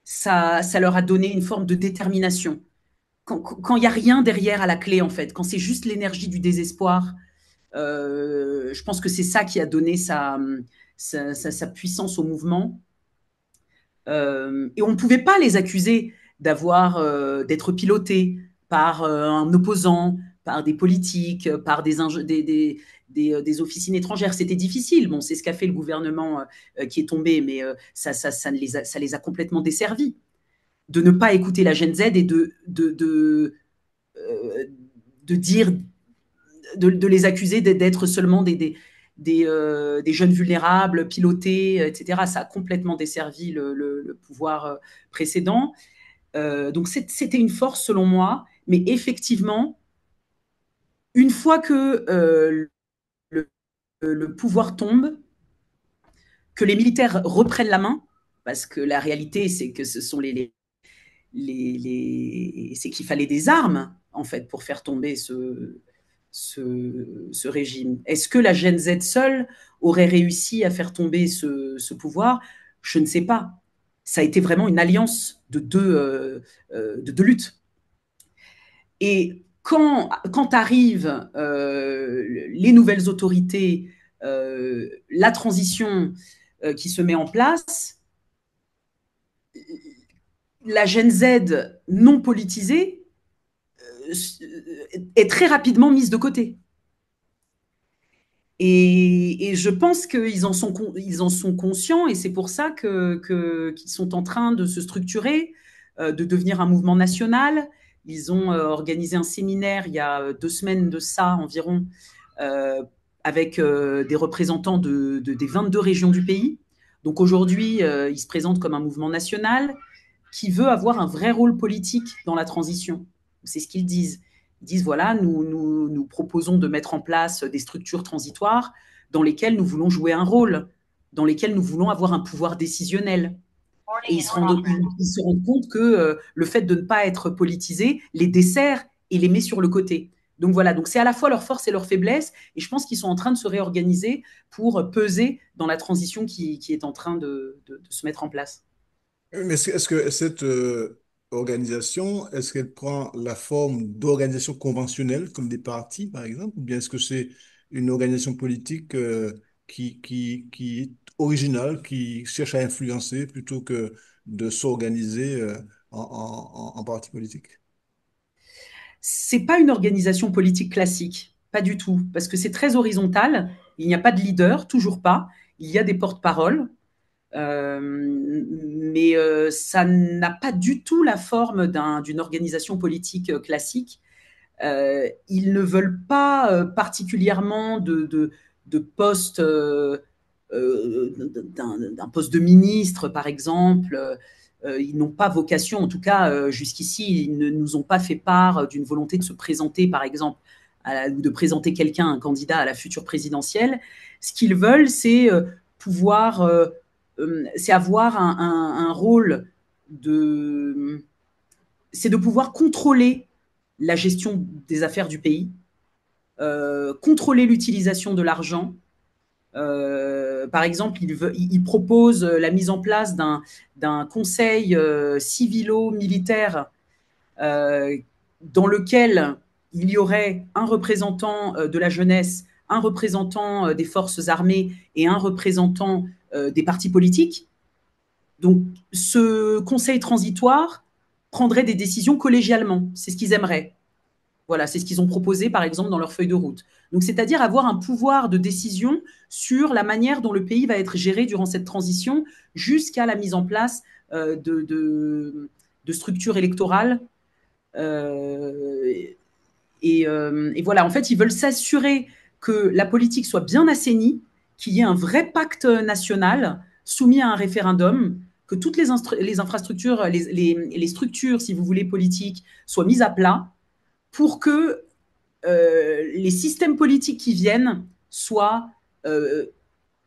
Ça leur a donné une forme de détermination. Quand il n'y a rien derrière à la clé, en fait, quand c'est juste l'énergie du désespoir, je pense que c'est ça qui a donné sa puissance au mouvement. Et on ne pouvait pas les accuser d'être pilotés par un opposant, par des politiques, par des officines étrangères. C'était difficile. Bon, c'est ce qu'a fait le gouvernement qui est tombé, mais ça les a complètement desservis. De ne pas écouter la Gen Z et de dire, de les accuser d'être seulement des jeunes vulnérables, pilotés, etc. Ça a complètement desservi le pouvoir précédent. Donc c'était une force selon moi, mais effectivement, une fois que le pouvoir tombe, que les militaires reprennent la main, parce que la réalité c'est que ce sont c'est qu'il fallait des armes en fait pour faire tomber ce régime. Est-ce que la Gen Z seule aurait réussi à faire tomber ce pouvoir? Je ne sais pas. Ça a été vraiment une alliance de deux luttes. Et quand arrivent les nouvelles autorités, la transition qui se met en place, la Gen Z non politisée est très rapidement mise de côté. Et je pense ils en sont conscients et c'est pour ça qu'ils sont en train de se structurer, de devenir un mouvement national. Ils ont organisé un séminaire il y a 2 semaines de ça environ, euh, avec des représentants des 22 régions du pays. Donc aujourd'hui, ils se présentent comme un mouvement national qui veut avoir un vrai rôle politique dans la transition. C'est ce qu'ils disent. Ils disent, voilà, nous proposons de mettre en place des structures transitoires dans lesquelles nous voulons jouer un rôle, dans lesquelles nous voulons avoir un pouvoir décisionnel. Et ils se rendent compte que le fait de ne pas être politisé les dessert et les met sur le côté. Donc voilà, donc c'est à la fois leur force et leur faiblesse, et je pense qu'ils sont en train de se réorganiser pour peser dans la transition qui est en train de se mettre en place. Mais est-ce que cette organisation, est-ce qu'elle prend la forme d'organisation conventionnelle, comme des partis, par exemple, ou bien est-ce que c'est une organisation politique qui est originale, qui cherche à influencer plutôt que de s'organiser en parti politique? C'est pas une organisation politique classique, pas du tout, parce que c'est très horizontal. Il n'y a pas de leader, toujours pas. Il y a des porte-paroles, mais ça n'a pas du tout la forme d'une organisation politique classique. Ils ne veulent pas particulièrement de poste, d'un poste de ministre, par exemple. Ils n'ont pas vocation, en tout cas jusqu'ici, ils ne nous ont pas fait part d'une volonté de se présenter, par exemple, ou de présenter quelqu'un, un candidat à la future présidentielle. Ce qu'ils veulent, c'est pouvoir, c'est avoir un rôle de, c'est de pouvoir contrôler la gestion des affaires du pays, contrôler l'utilisation de l'argent. Par exemple, il propose la mise en place d'un conseil civilo-militaire dans lequel il y aurait un représentant de la jeunesse, un représentant des forces armées et un représentant des partis politiques. Donc, ce conseil transitoire prendrait des décisions collégialement. C'est ce qu'ils aimeraient. Voilà, c'est ce qu'ils ont proposé, par exemple, dans leur feuille de route. Donc, c'est-à-dire avoir un pouvoir de décision sur la manière dont le pays va être géré durant cette transition jusqu'à la mise en place de structures électorales. Euh, et voilà, en fait, ils veulent s'assurer que la politique soit bien assainie, qu'il y ait un vrai pacte national soumis à un référendum, que toutes les infrastructures, les structures, si vous voulez, politiques soient mises à plat pour que les systèmes politiques qui viennent soient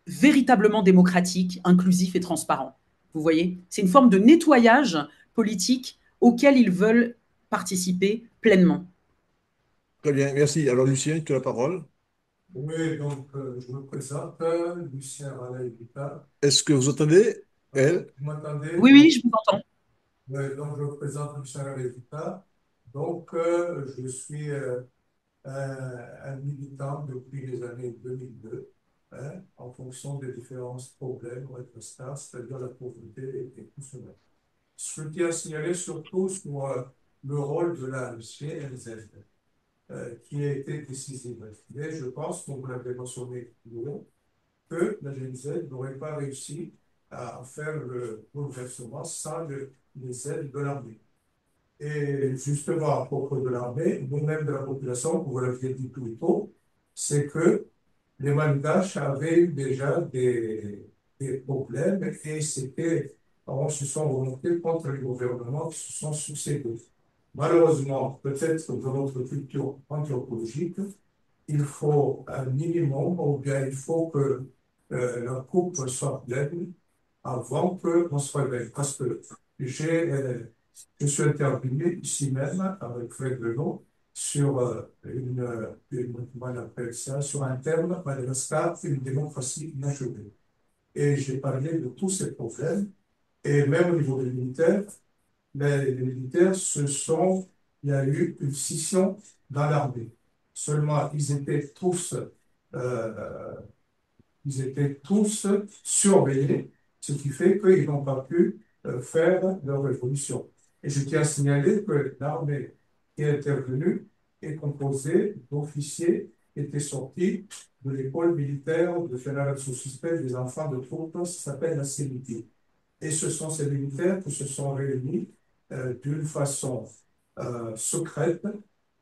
véritablement démocratiques, inclusifs et transparents. Vous voyez, c'est une forme de nettoyage politique auquel ils veulent participer pleinement. Très bien, merci. Alors, Lucien, tu as la parole. Oui, donc je me présente, Lucien Valaïbita. Est-ce que vous entendez, elle? Vous m'entendez? Oui, oui, je vous entends. Oui, donc je me présente, Lucien Valaïbita. Donc je suis un militant depuis les années 2002, hein, en fonction des différents problèmes avec ça, c'est-à-dire la pauvreté et tout cela. Je tiens à signaler surtout sur le rôle de la CNZ, qui a été décisif. Mais je pense, comme vous l'avez mentionné plus haut, que la GNZ n'aurait pas réussi à faire le bouleversement sans les aides de l'armée. Et justement, à propos de l'armée, nous-mêmes de la population, vous l'aviez dit plus tôt, c'est que les Malgaches avaient eu déjà des problèmes et on se sont remontés contre les gouvernements qui se sont succédés. Malheureusement, peut-être dans notre culture anthropologique, il faut un minimum, ou bien il faut que la coupe soit pleine avant qu'on se réveille. Parce que je suis intervenu ici même avec Fred Lenot sur comment on appelle ça, sur un terme, Madagascar, une démocratie inachevée. Et j'ai parlé de tous ces problèmes, et même au niveau des militaires, les militaires il y a eu une scission dans l'armée. Seulement, euh, ils étaient tous surveillés, ce qui fait qu'ils n'ont pas pu faire leur révolution. Et je tiens à signaler que l'armée qui est intervenue est composée d'officiers qui étaient sortis de l'école militaire de général sous-suspect des enfants de troupe, ça s'appelle la CNT. Et ce sont ces militaires qui se sont réunis d'une façon secrète,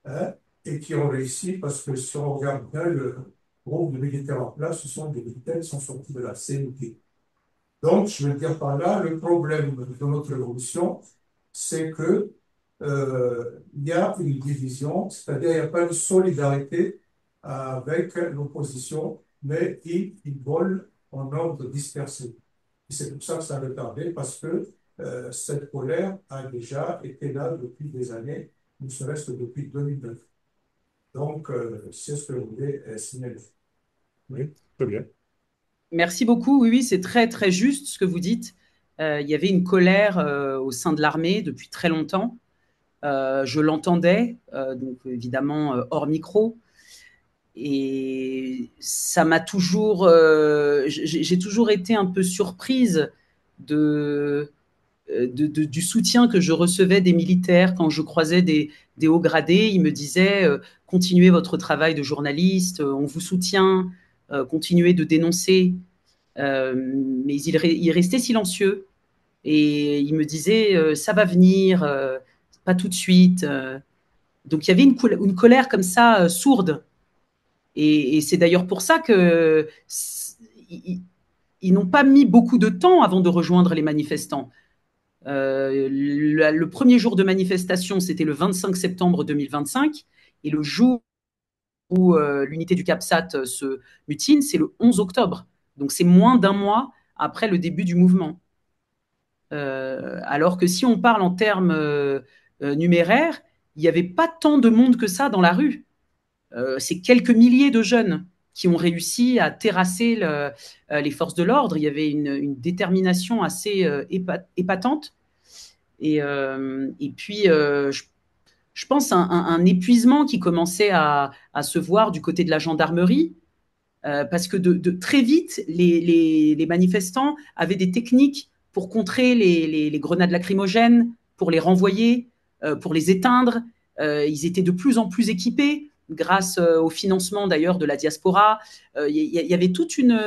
hein, et qui ont réussi parce que si on regarde bien le groupe de militaires en place, ce sont des militaires qui sont sortis de la CNT. Donc, je veux dire par là, le problème de notre révolution, c'est que il y a une division, c'est-à-dire il n'y a pas de solidarité avec l'opposition, mais ils volent en ordre dispersé. Et c'est pour ça que ça a retardé, parce que cette colère a déjà été là depuis des années, ne serait-ce que depuis 2009. Donc, c'est ce que je voulais signaler. Oui, très bien. Merci beaucoup. Oui, oui, c'est très, très juste ce que vous dites. Il y avait une colère au sein de l'armée depuis très longtemps. Je l'entendais, donc évidemment hors micro. Et ça m'a toujours, j'ai toujours été un peu surprise du soutien que je recevais des militaires quand je croisais des hauts gradés. Ils me disaient continuez votre travail de journaliste, on vous soutient, continuez de dénoncer. Mais il restait silencieux et il me disait ça va venir, pas tout de suite. Donc il y avait une colère comme ça sourde. Et c'est d'ailleurs pour ça que ils n'ont pas mis beaucoup de temps avant de rejoindre les manifestants. Le premier jour de manifestation, c'était le 25 septembre 2025, et le jour où l'unité du CAPSAT se mutine, c'est le 11 octobre. Donc c'est moins d'un mois après le début du mouvement. Alors que si on parle en termes numéraires, il n'y avait pas tant de monde que ça dans la rue. C'est quelques milliers de jeunes qui ont réussi à terrasser les forces de l'ordre. Il y avait une détermination assez épatante. Et puis, je pense un épuisement qui commençait à se voir du côté de la gendarmerie, parce que très vite, les manifestants avaient des techniques pour contrer les grenades lacrymogènes, pour les renvoyer, pour les éteindre. Ils étaient de plus en plus équipés grâce au financement d'ailleurs de la diaspora. Il y avait toute une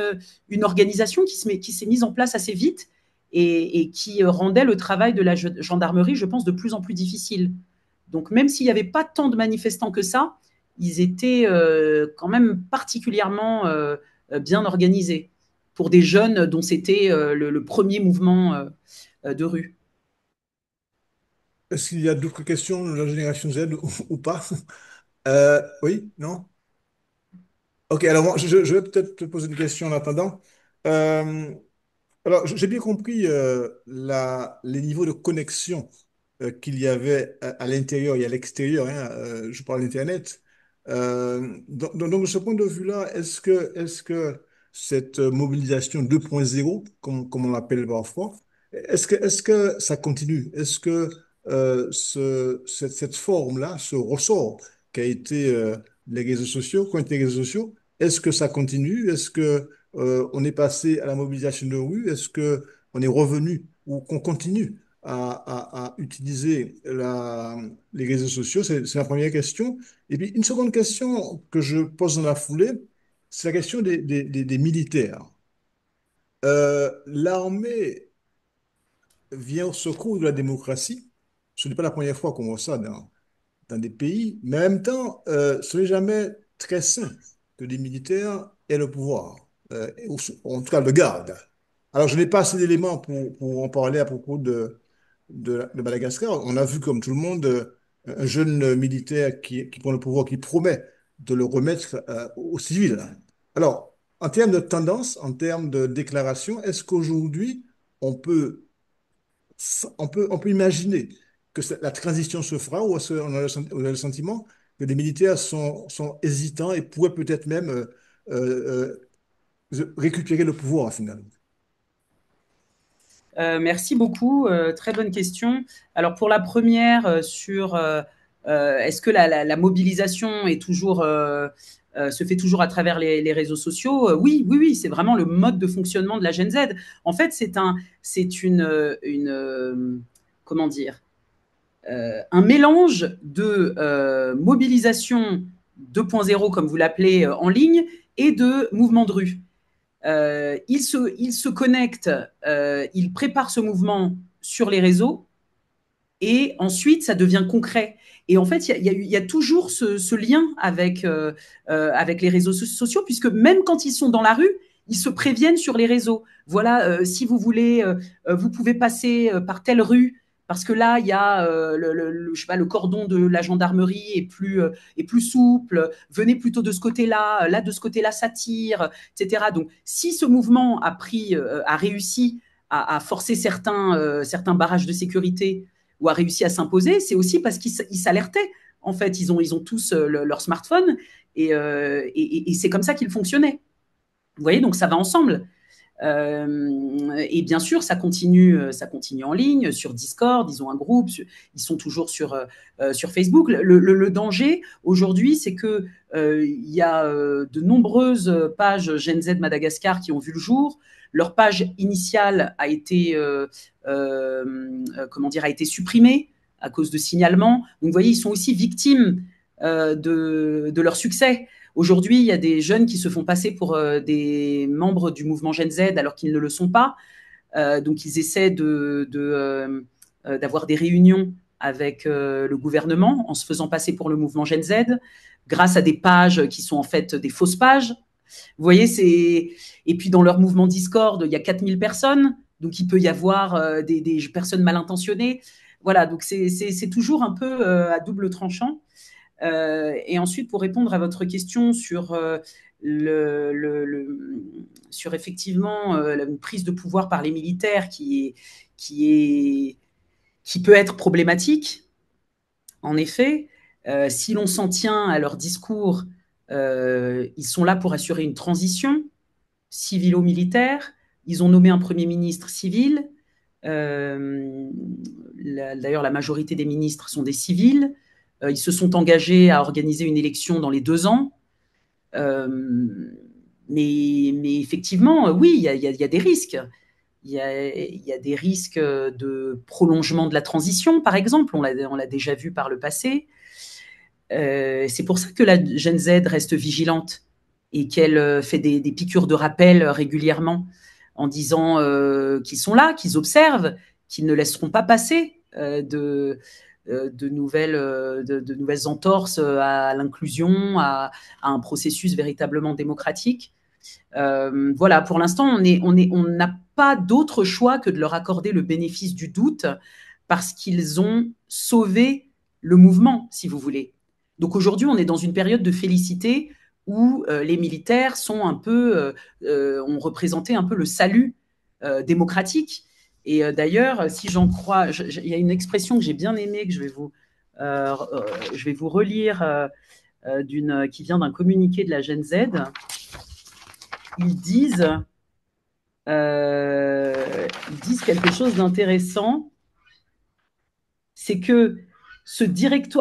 organisation qui s'est mise en place assez vite et qui rendait le travail de la gendarmerie, je pense, de plus en plus difficile. Donc même s'il n'y avait pas tant de manifestants que ça, ils étaient quand même particulièrement bien organisés pour des jeunes dont c'était le premier mouvement de rue. Est-ce qu'il y a d'autres questions de la génération Z ou pas? Oui, non? Ok, alors moi, je vais peut-être te poser une question en attendant. Euh, Alors, j'ai bien compris les niveaux de connexion qu'il y avait à l'intérieur et à l'extérieur, hein, je parle d'Internet. Donc, de ce point de vue-là, est-ce que cette mobilisation 2.0, comme on l'appelle parfois, est-ce que ça continue? Est-ce que cette forme-là, ce ressort qu'a été les réseaux sociaux, qu'ont été les réseaux sociaux, est-ce que ça continue? Est-ce que on est passé à la mobilisation de rue? Est-ce que on est revenu ou qu'on continue à utiliser les réseaux sociaux? C'est la première question. Et puis, une seconde question que je pose dans la foulée, c'est la question des militaires. L'armée vient au secours de la démocratie. Ce n'est pas la première fois qu'on voit ça dans des pays, mais en même temps, ce n'est jamais très sain que des militaires aient le pouvoir, ou en tout cas le gardent. Alors, je n'ai pas assez d'éléments pour en parler à propos de Madagascar. On a vu, comme tout le monde, un jeune militaire qui prend le pouvoir, qui promet de le remettre aux civils. Alors, en termes de tendance, en termes de déclaration, est-ce qu'aujourd'hui, on peut on peut imaginer que la transition se fera ou est-ce qu'on a le sentiment que les militaires sont hésitants et pourraient peut-être même récupérer le pouvoir finalement? Merci beaucoup, très bonne question. Alors pour la première, sur est-ce que la mobilisation est toujours, se fait toujours à travers les réseaux sociaux? Oui, oui, oui, c'est vraiment le mode de fonctionnement de la Gen Z. En fait, c'est comment dire, un mélange de mobilisation 2.0, comme vous l'appelez, en ligne, et de mouvements de rue. Ils se connectent, ils préparent ce mouvement sur les réseaux et ensuite ça devient concret. Et en fait, il y a toujours ce lien avec les réseaux sociaux, puisque même quand ils sont dans la rue, ils se préviennent sur les réseaux. Voilà, si vous voulez, vous pouvez passer par telle rue, parce que là, il y a je sais pas, le cordon de la gendarmerie est plus souple. Venez plutôt de ce côté-là. Là, de ce côté-là, ça tire, etc. Donc, si ce mouvement a réussi à forcer certains barrages de sécurité ou a réussi à s'imposer, c'est aussi parce qu'ils s'alertaient. En fait, ils ont tous leur smartphone et c'est comme ça qu'ils fonctionnaient. Vous voyez, donc ça va ensemble. Et bien sûr, ça continue en ligne, sur Discord, ils ont un groupe, ils sont toujours sur Facebook. Le danger aujourd'hui, c'est que y a de nombreuses pages Gen Z Madagascar qui ont vu le jour. Leur page initiale a été supprimée à cause de signalements. Donc, vous voyez, ils sont aussi victimes de leur succès. Aujourd'hui, il y a des jeunes qui se font passer pour des membres du mouvement Gen Z alors qu'ils ne le sont pas. Donc, ils essaient d'avoir des réunions avec le gouvernement en se faisant passer pour le mouvement Gen Z grâce à des pages qui sont en fait des fausses pages. Vous voyez, et puis dans leur mouvement Discord, il y a 4000 personnes, donc il peut y avoir des personnes mal intentionnées. Voilà, donc c'est toujours un peu à double tranchant. Et ensuite, pour répondre à votre question sur sur effectivement une prise de pouvoir par les militaires qui peut être problématique, en effet, si l'on s'en tient à leur discours, ils sont là pour assurer une transition civilo-militaire. Ils ont nommé un Premier ministre civil. D'ailleurs, la majorité des ministres sont des civils. Ils se sont engagés à organiser une élection dans les 2 ans. Mais effectivement, oui, il y a des risques. Il y a des risques de prolongement de la transition, par exemple. On l'a déjà vu par le passé. C'est pour ça que la Gen Z reste vigilante et qu'elle fait des piqûres de rappel régulièrement en disant qu'ils sont là, qu'ils observent, qu'ils ne laisseront pas passer de nouvelles entorses à l'inclusion, à un processus véritablement démocratique. Voilà, pour l'instant, on n'a pas d'autre choix que de leur accorder le bénéfice du doute parce qu'ils ont sauvé le mouvement, si vous voulez. Donc aujourd'hui, on est dans une période de félicité où les militaires ont représenté un peu le salut démocratique. Et d'ailleurs, si j'en crois, il y a une expression que j'ai bien aimée, que je vais vous relire, qui vient d'un communiqué de la Gen Z. Ils disent, quelque chose d'intéressant, c'est que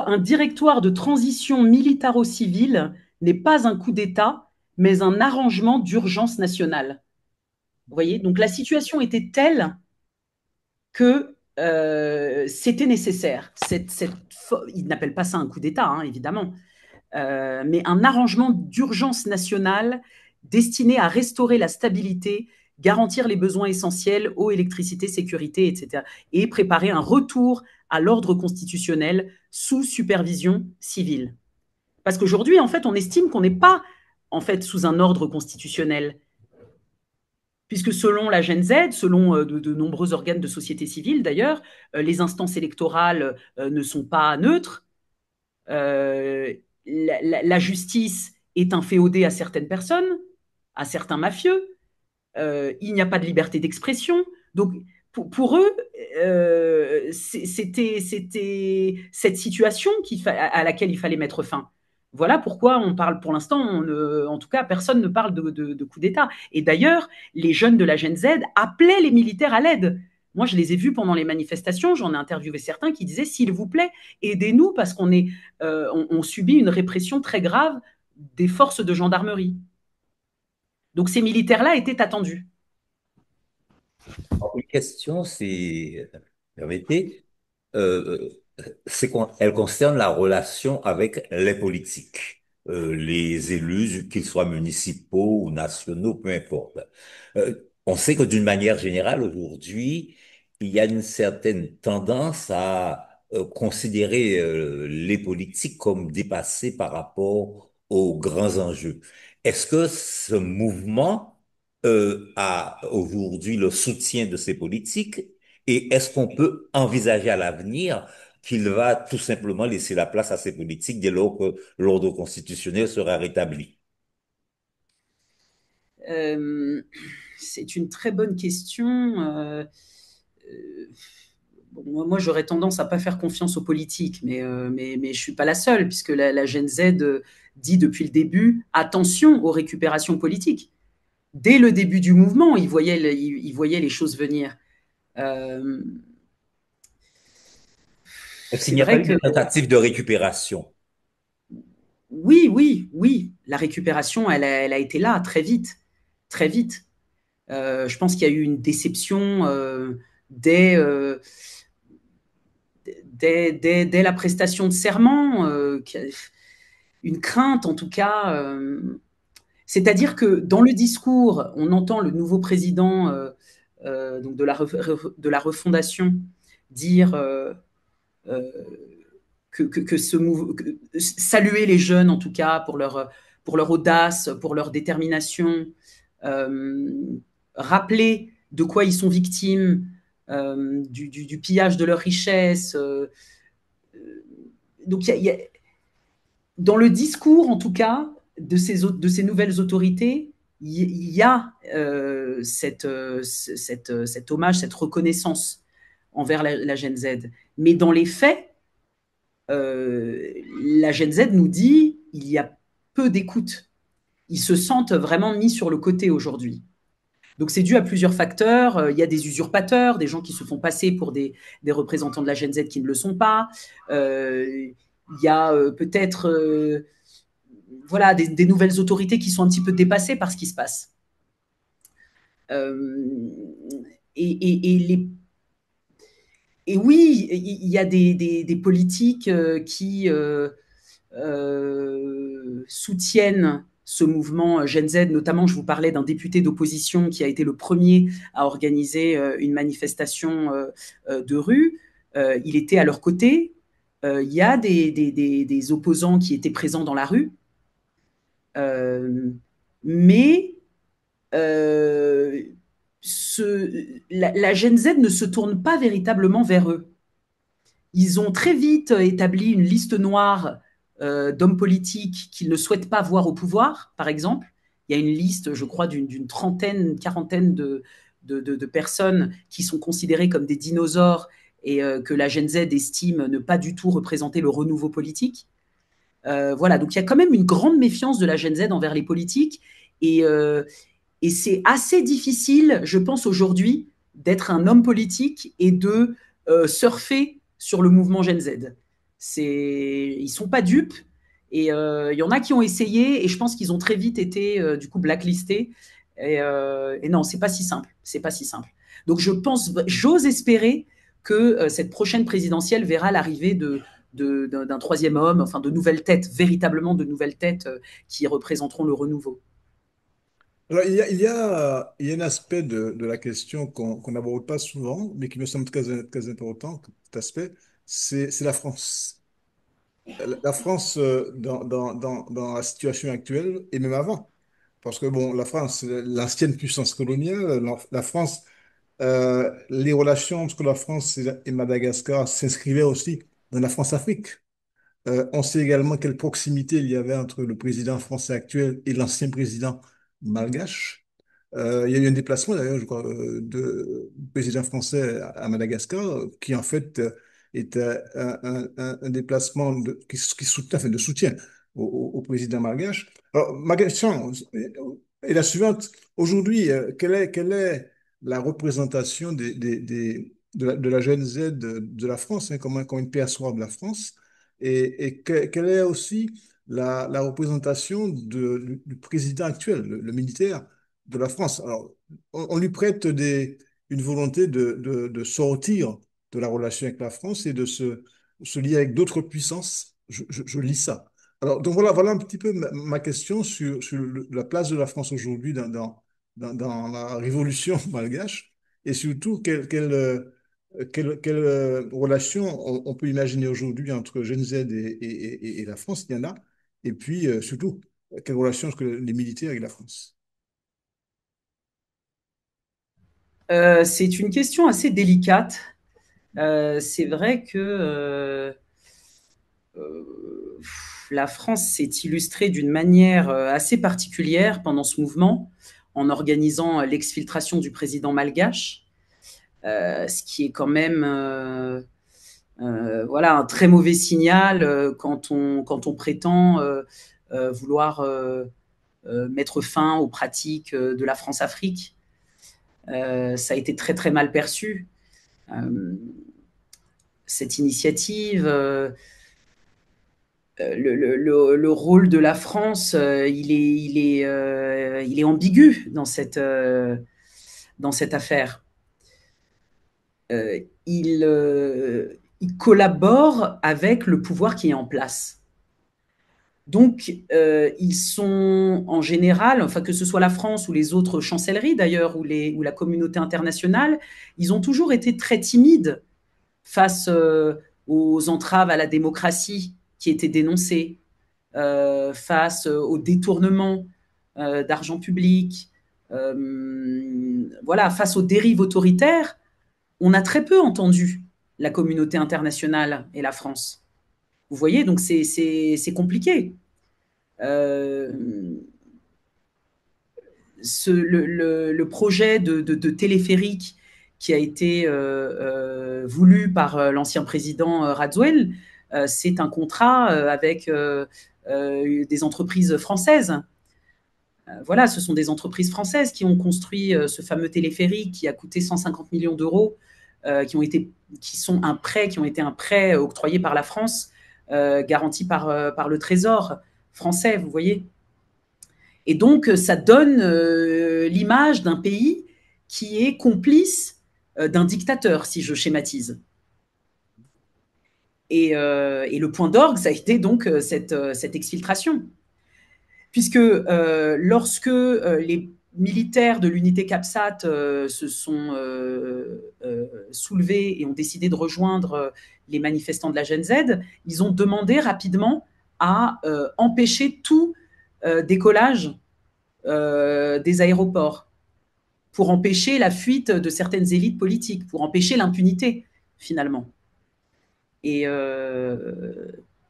un directoire de transition militaro-civile n'est pas un coup d'État, mais un arrangement d'urgence nationale. Vous voyez, donc la situation était telle que c'était nécessaire. Ils n'appellent pas ça un coup d'État, hein, évidemment, mais un arrangement d'urgence nationale destiné à restaurer la stabilité, garantir les besoins essentiels, eau, électricité, sécurité, etc., et préparer un retour à l'ordre constitutionnel sous supervision civile. Parce qu'aujourd'hui, en fait, on estime qu'on n'est pas en fait sous un ordre constitutionnel, puisque selon la Gen Z, selon de nombreux organes de société civile d'ailleurs, les instances électorales ne sont pas neutres. La justice est inféodée à certaines personnes, à certains mafieux. Il n'y a pas de liberté d'expression. Donc, pour eux, c'était cette situation à laquelle il fallait mettre fin. Voilà pourquoi on parle, pour l'instant, en tout cas, personne ne parle de coup d'État. Et d'ailleurs, les jeunes de la Gen Z appelaient les militaires à l'aide. Moi, je les ai vus pendant les manifestations, j'en ai interviewé certains qui disaient, s'il vous plaît, aidez-nous parce on subit une répression très grave des forces de gendarmerie. Donc ces militaires-là étaient attendus. Une question, si permettez, elle concerne la relation avec les politiques. les élus, qu'ils soient municipaux ou nationaux, peu importe. On sait que d'une manière générale, aujourd'hui, il y a une certaine tendance à considérer les politiques comme dépassées par rapport aux grands enjeux. Est-ce que ce mouvement a aujourd'hui le soutien de ces politiques et est-ce qu'on peut envisager à l'avenir qu'il va tout simplement laisser la place à ces politiques dès lors que l'ordre constitutionnel sera rétabli? Euh, c'est une très bonne question. Bon, moi, j'aurais tendance à pas faire confiance aux politiques, mais je suis pas la seule, puisque la Gen Z dit depuis le début attention aux récupérations politiques. Dès le début du mouvement, ils voyaient les choses venir. Euh, Est-ce qu'il c'est n'y a pas vrai eu que de tentative de récupération? oui, oui, oui, la récupération, elle a été là très vite, très vite. Je pense qu'il y a eu une déception dès, dès la prestation de serment, une crainte en tout cas. C'est-à-dire que dans le discours, on entend le nouveau président donc de la refondation dire euh, que saluer les jeunes en tout cas pour leur audace, pour leur détermination, euh, rappeler de quoi ils sont victimes, du pillage de leurs richesses. Donc dans le discours en tout cas de ces nouvelles autorités, il y a cet hommage, cette reconnaissance envers la Gen Z. Mais dans les faits, la Gen Z nous dit il y a peu d'écoute. Ils se sentent vraiment mis sur le côté aujourd'hui. Donc c'est dû à plusieurs facteurs. Il y a des usurpateurs, des gens qui se font passer pour des représentants de la Gen Z qui ne le sont pas. Il y a peut-être voilà, des nouvelles autorités qui sont un petit peu dépassées par ce qui se passe. Euh, et, les, et oui, il y a des politiques qui soutiennent ce mouvement Gen Z. Notamment, je vous parlais d'un député d'opposition qui a été le premier à organiser une manifestation de rue. Il était à leur côté. Il y a des opposants qui étaient présents dans la rue. Mais euh, la Gen Z ne se tourne pas véritablement vers eux. Ils ont très vite établi une liste noire d'hommes politiques qu'ils ne souhaitent pas voir au pouvoir, par exemple. Il y a une liste, je crois, d'une trentaine, une quarantaine de personnes qui sont considérées comme des dinosaures et que la Gen Z estime ne pas du tout représenter le renouveau politique. Voilà, donc il y a quand même une grande méfiance de la Gen Z envers les politiques et, et c'est assez difficile, je pense, aujourd'hui, d'être un homme politique et de surfer sur le mouvement Gen Z. Ils ne sont pas dupes. Et il y en a qui ont essayé, et je pense qu'ils ont très vite été du coup blacklistés. Et non, c'est pas si simple. C'est pas si simple. Donc je pense, j'ose espérer que cette prochaine présidentielle verra l'arrivée d'un troisième homme, enfin de nouvelles têtes, véritablement de nouvelles têtes qui représenteront le renouveau. Alors, il y a un aspect de la question qu'on n'aborde pas souvent, mais qui me semble très important, cet aspect, c'est la France. La France, dans la situation actuelle, et même avant, parce que bon, la France, c'est l'ancienne puissance coloniale, la France, les relations entre la France et Madagascar s'inscrivaient aussi dans la France-Afrique. On sait également quelle proximité il y avait entre le président français actuel et l'ancien président malgache. Il y a eu un déplacement, d'ailleurs, je crois, du président français à Madagascar, qui en fait était un déplacement qui soutient, enfin, de soutien au président malgache. Alors, ma question est la suivante. Aujourd'hui, quelle est la représentation de la Gen Z de la France, hein, comment ils perçoivent la France? Quelle est aussi la représentation du président actuel, le militaire de la France? Alors, on lui prête une volonté de sortir de la relation avec la France et de se lier avec d'autres puissances. Je lis ça. Alors, donc voilà un petit peu ma question sur la place de la France aujourd'hui dans la révolution malgache et surtout quelle relation on peut imaginer aujourd'hui entre Gen Z et la France, il y en a, et puis surtout, quelle relation entre les militaires et la France. C'est une question assez délicate. C'est vrai que la France s'est illustrée d'une manière assez particulière pendant ce mouvement, en organisant l'exfiltration du président malgache, ce qui est quand même voilà, un très mauvais signal quand on prétend vouloir mettre fin aux pratiques de la France-Afrique. Ça a été très très mal perçu. Cette initiative, le rôle de la France, il est ambigu dans cette affaire. Il collabore avec le pouvoir qui est en place. Donc, ils sont en général, enfin que ce soit la France ou les autres chancelleries d'ailleurs, ou la communauté internationale, ils ont toujours été très timides face aux entraves à la démocratie qui étaient dénoncées, face au détournement d'argent public, voilà, face aux dérives autoritaires. On a très peu entendu la communauté internationale et la France. Vous voyez, donc c'est compliqué. Le projet de téléphérique qui a été voulu par l'ancien président Radziwiłł, c'est un contrat avec des entreprises françaises. Voilà, ce sont des entreprises françaises qui ont construit ce fameux téléphérique qui a coûté 150 millions d'euros, qui ont été un prêt octroyé par la France, garanti par le Trésor français, vous voyez. Et donc, ça donne l'image d'un pays qui est complice d'un dictateur, si je schématise. Et le point d'orgue, ça a été donc cette exfiltration. Puisque lorsque les militaires de l'unité CAPSAT se sont soulevés et ont décidé de rejoindre les manifestants de la Gen Z, ils ont demandé rapidement à empêcher tout décollage des aéroports, pour empêcher la fuite de certaines élites politiques, pour empêcher l'impunité, finalement. Et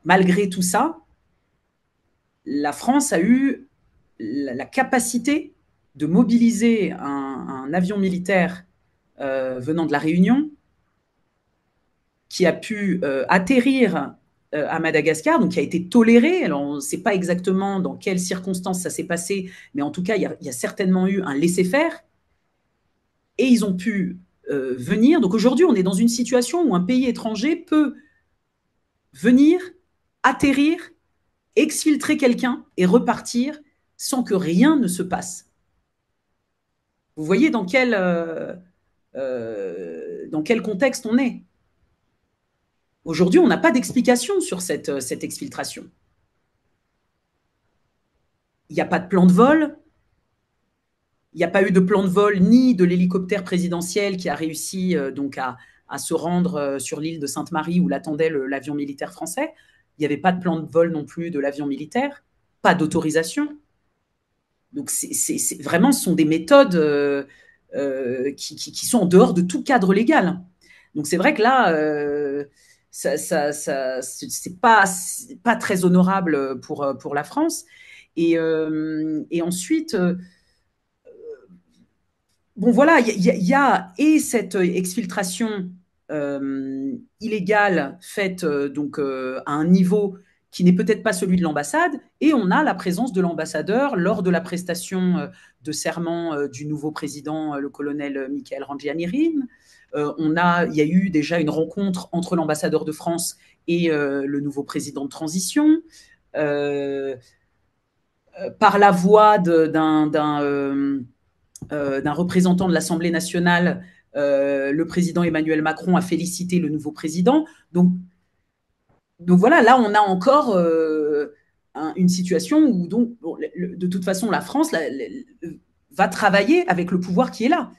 malgré tout ça, la France a eu la capacité de mobiliser un avion militaire venant de la Réunion qui a pu atterrir à Madagascar, donc qui a été toléré. Alors, on ne sait pas exactement dans quelles circonstances ça s'est passé, mais en tout cas, il y a certainement eu un laisser-faire. Et ils ont pu venir. Donc aujourd'hui, on est dans une situation où un pays étranger peut venir, atterrir, exfiltrer quelqu'un et repartir sans que rien ne se passe. Vous voyez dans quel contexte on est. Aujourd'hui, on n'a pas d'explication sur cette exfiltration. Il n'y a pas de plan de vol. Il n'y a pas eu de plan de vol ni de l'hélicoptère présidentiel qui a réussi donc à se rendre sur l'île de Sainte-Marie où l'attendait l'avion militaire français. Il n'y avait pas de plan de vol non plus de l'avion militaire, pas d'autorisation. Donc vraiment, ce sont des méthodes qui sont en dehors de tout cadre légal. Donc c'est vrai que là, c'est pas très honorable pour la France. Et ensuite, bon voilà, il y a et cette exfiltration illégale faite donc à un niveau qui n'est peut-être pas celui de l'ambassade, et on a la présence de l'ambassadeur lors de la prestation de serment du nouveau président, le colonel Michael Randrianirine. Il y a eu déjà une rencontre entre l'ambassadeur de France et le nouveau président de transition. Par la voix d'un représentant de l'Assemblée nationale, le président Emmanuel Macron a félicité le nouveau président. Donc voilà, là, on a encore une situation où, donc, bon, de toute façon, la France va travailler avec le pouvoir qui est là.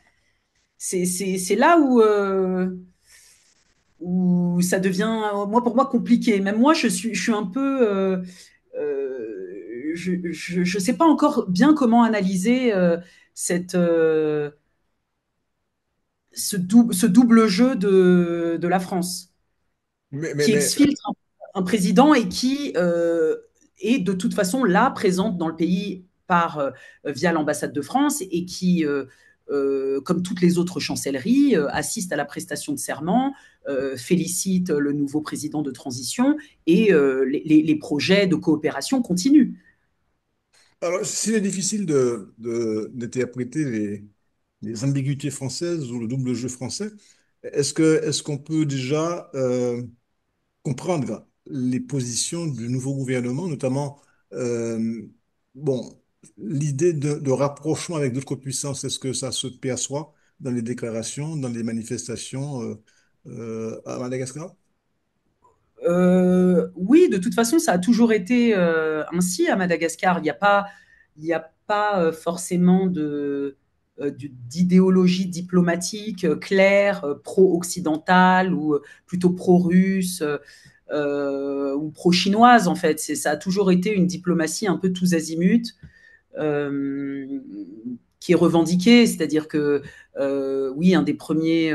C'est là où ça devient, pour moi, compliqué. Même moi, je suis un peu. Je ne sais pas encore bien comment analyser cette, ce double jeu de la France, Mais, mais, qui mais exfiltre un président et qui est de toute façon là, présente dans le pays via l'ambassade de France et qui, comme toutes les autres chancelleries, assiste à la prestation de serment, félicite le nouveau président de transition et les projets de coopération continuent. alors, s'il est difficile d'interpréter les ambiguïtés françaises ou le double jeu français, est-ce qu'on peut déjà comprendre les positions du nouveau gouvernement, notamment, euh, bon, l'idée de rapprochement avec d'autres puissances, est-ce que ça se perçoit dans les déclarations, dans les manifestations à Madagascar? Oui, de toute façon, ça a toujours été ainsi à Madagascar. Il y a pas forcément d'idéologie diplomatique claire, pro-occidentale ou plutôt pro-russe ou pro-chinoise, en fait. Ça a toujours été une diplomatie un peu tous azimuts. Euh, qui est revendiquée, c'est-à-dire que oui, un des premiers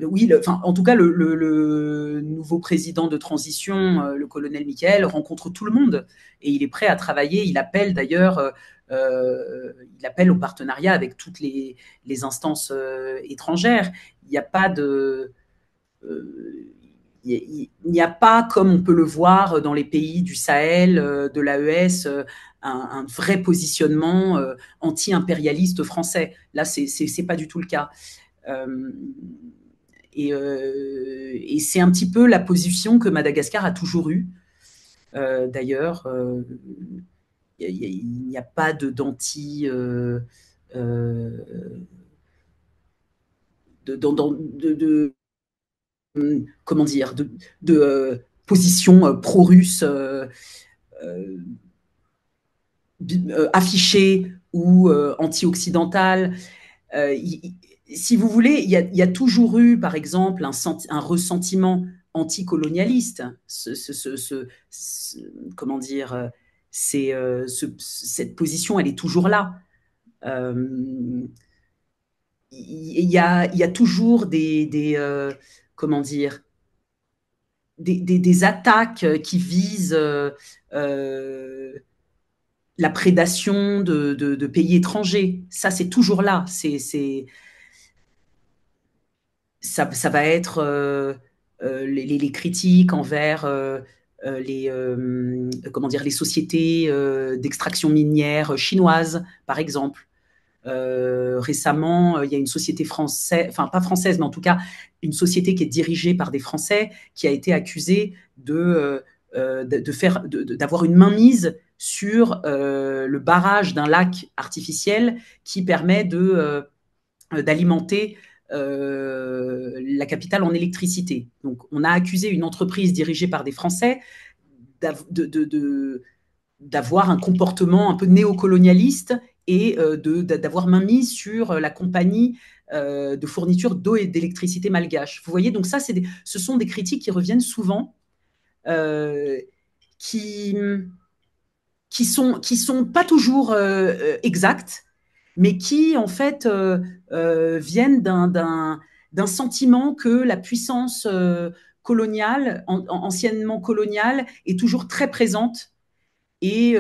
oui, enfin, en tout cas, le nouveau président de transition, le colonel Michael, rencontre tout le monde et il est prêt à travailler. Il appelle d'ailleurs, il appelle au partenariat avec toutes les instances étrangères. Il n'y a pas de, il n'y a pas, comme on peut le voir dans les pays du Sahel, de l'AES, un vrai positionnement anti-impérialiste français. Là, c'est pas du tout le cas. Euh, et c'est un petit peu la position que Madagascar a toujours eue. D'ailleurs, il n'y a pas d'anti. Euh, de, comment dire, position pro-russe euh, affichée ou anti-occidentale. Si vous voulez, il y a toujours eu, par exemple, un ressentiment anticolonialiste. Comment dire, cette position, elle est toujours là. Euh, il y a toujours comment dire, des attaques qui visent la prédation de pays étrangers. Ça, c'est toujours là. Ça va être les critiques envers comment dire, les sociétés d'extraction minière chinoises, par exemple. Récemment, il y a une société française, enfin pas française, mais en tout cas une société qui est dirigée par des Français qui a été accusée d'avoir une mainmise sur le barrage d'un lac artificiel qui permet d'alimenter la capitale en électricité. Donc, on a accusé une entreprise dirigée par des Français d'avoir un comportement un peu néocolonialiste et d'avoir mainmise sur la compagnie de fourniture d'eau et d'électricité malgache. Vous voyez, donc ça, ce sont des critiques qui reviennent souvent, euh, qui qui sont pas toujours exactes, mais qui en fait viennent d'un sentiment que la puissance coloniale, anciennement coloniale, est toujours très présente et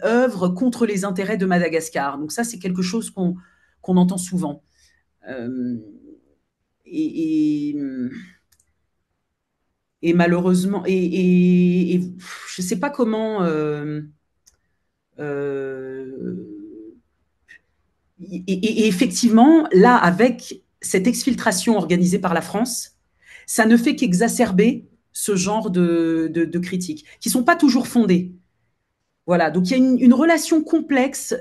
œuvre contre les intérêts de Madagascar. Donc ça, c'est quelque chose qu'on entend souvent. Euh, et, et, et malheureusement, je ne sais pas comment. Euh, et effectivement, là, avec cette exfiltration organisée par la France, ça ne fait qu'exacerber ce genre de critiques, qui ne sont pas toujours fondées. Voilà, donc il y a une relation complexe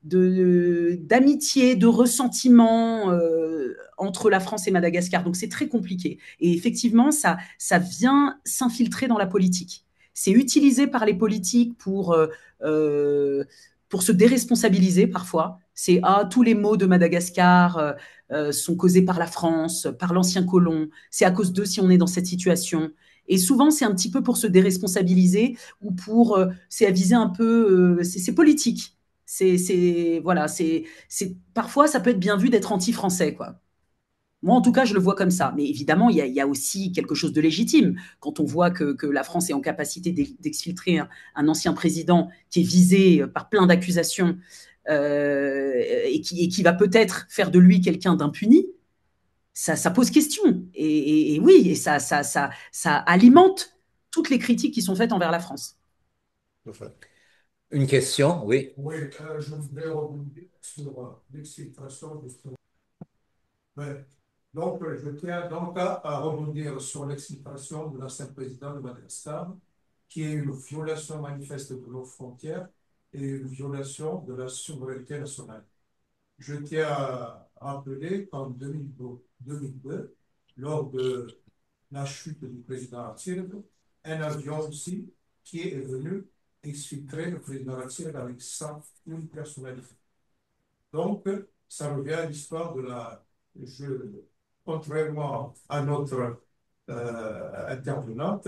d'amitié, de ressentiment entre la France et Madagascar. Donc c'est très compliqué. Et effectivement, ça vient s'infiltrer dans la politique. C'est utilisé par les politiques pour se déresponsabiliser parfois. C'est tous les maux de Madagascar sont causés par la France, par l'ancien colon. C'est à cause d'eux si on est dans cette situation. Et souvent, c'est un petit peu pour se déresponsabiliser ou c'est aviser un peu. C'est politique. Voilà. Parfois, ça peut être bien vu d'être anti-français, quoi. Moi, en tout cas, je le vois comme ça. Mais évidemment, il y a aussi quelque chose de légitime. Quand on voit que la France est en capacité d'exfiltrer un ancien président qui est visé par plein d'accusations et qui va peut-être faire de lui quelqu'un d'impuni, ça pose question. Et oui, et ça alimente toutes les critiques qui sont faites envers la France. Une question, oui. Oui, je voudrais rebondir sur l'exfiltration de ce... Ouais. Donc, je tiens donc à rebondir sur l'exfiltration de l'ancien président de Madagascar, qui est une violation manifeste de nos frontières et une violation de la souveraineté nationale. Je tiens à rappeler qu'en 2002, lors de la chute du président Artille, un avion aussi qui est venu exfiltrer le président Artille avec 101 personnalités. Donc, ça revient à l'histoire de la... Contrairement à notre intervenante,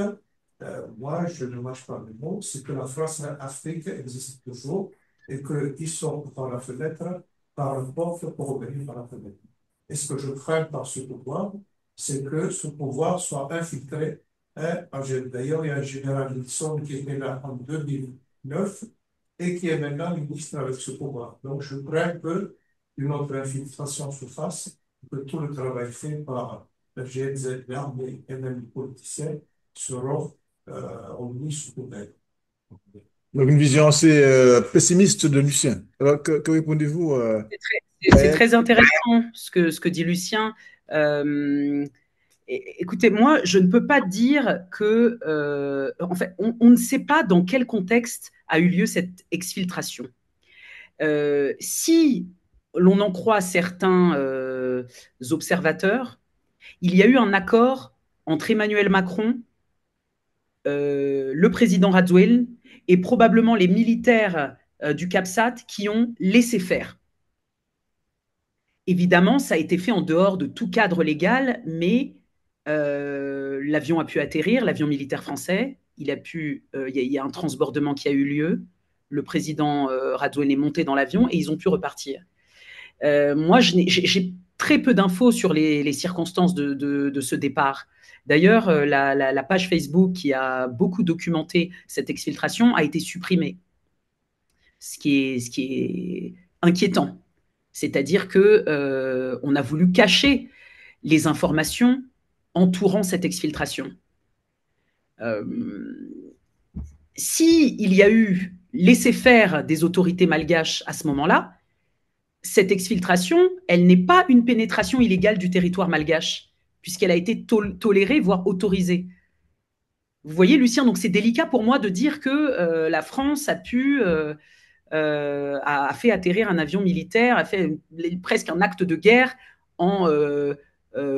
moi, je ne mâche pas le mot, c'est que la France-Afrique existe toujours et qu'ils sortent par la fenêtre, par la porte pour revenir par la fenêtre. Et ce que je crains par ce pouvoir, c'est que ce pouvoir soit infiltré. D'ailleurs, il y a un général Nixon qui était là en 2009 et qui est maintenant ministre avec ce pouvoir. Donc, je crains qu'une autre infiltration se fasse, que tout le travail fait par la GNZ, l'armée et même les politiciens seront mis sous couvert. Donc, une vision assez pessimiste de Lucien. Alors, que répondez-vous C'est très intéressant ce que dit Lucien. Écoutez, moi, je ne peux pas dire que... en fait, on ne sait pas dans quel contexte a eu lieu cette exfiltration. Si l'on en croit certains observateurs, il y a eu un accord entre Emmanuel Macron, le président Rajoelina et probablement les militaires du CAPSAT qui ont laissé faire. Évidemment, ça a été fait en dehors de tout cadre légal, mais l'avion a pu atterrir, l'avion militaire français. Il y a un transbordement qui a eu lieu. Le président Rajoelina est monté dans l'avion et ils ont pu repartir. Moi, j'ai très peu d'infos sur les circonstances de ce départ. D'ailleurs, la page Facebook qui a beaucoup documenté cette exfiltration a été supprimée, ce qui est inquiétant. C'est-à-dire qu'on a voulu cacher les informations entourant cette exfiltration. S'il y a eu laisser-faire des autorités malgaches à ce moment-là, cette exfiltration, elle n'est pas une pénétration illégale du territoire malgache, puisqu'elle a été tolérée, voire autorisée. Vous voyez, Lucien, donc c'est délicat pour moi de dire que la France a fait atterrir un avion militaire, a fait presque un acte de guerre en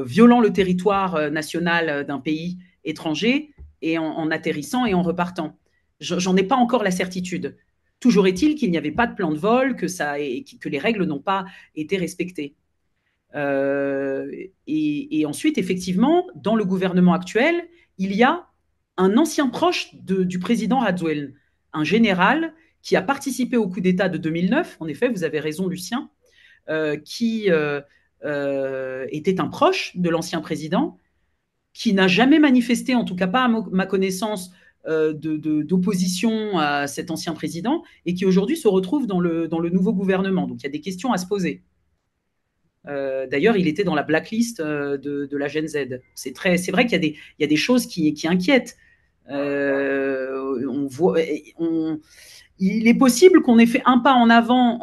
violant le territoire national d'un pays étranger et en atterrissant et en repartant. J'en ai pas encore la certitude. Toujours est-il qu'il n'y avait pas de plan de vol, que les règles n'ont pas été respectées. Et ensuite, effectivement, dans le gouvernement actuel, il y a un ancien proche du président Rajoelina, un général qui a participé au coup d'État de 2009, en effet, vous avez raison, Lucien, qui était un proche de l'ancien président, qui n'a jamais manifesté, en tout cas pas à ma connaissance, d'opposition à cet ancien président, et qui aujourd'hui se retrouve dans le nouveau gouvernement. Donc il y a des questions à se poser. D'ailleurs, il était dans la blacklist de la Gen Z. C'est vrai qu'il y a des choses qui inquiètent. Il est possible qu'on ait fait un pas en avant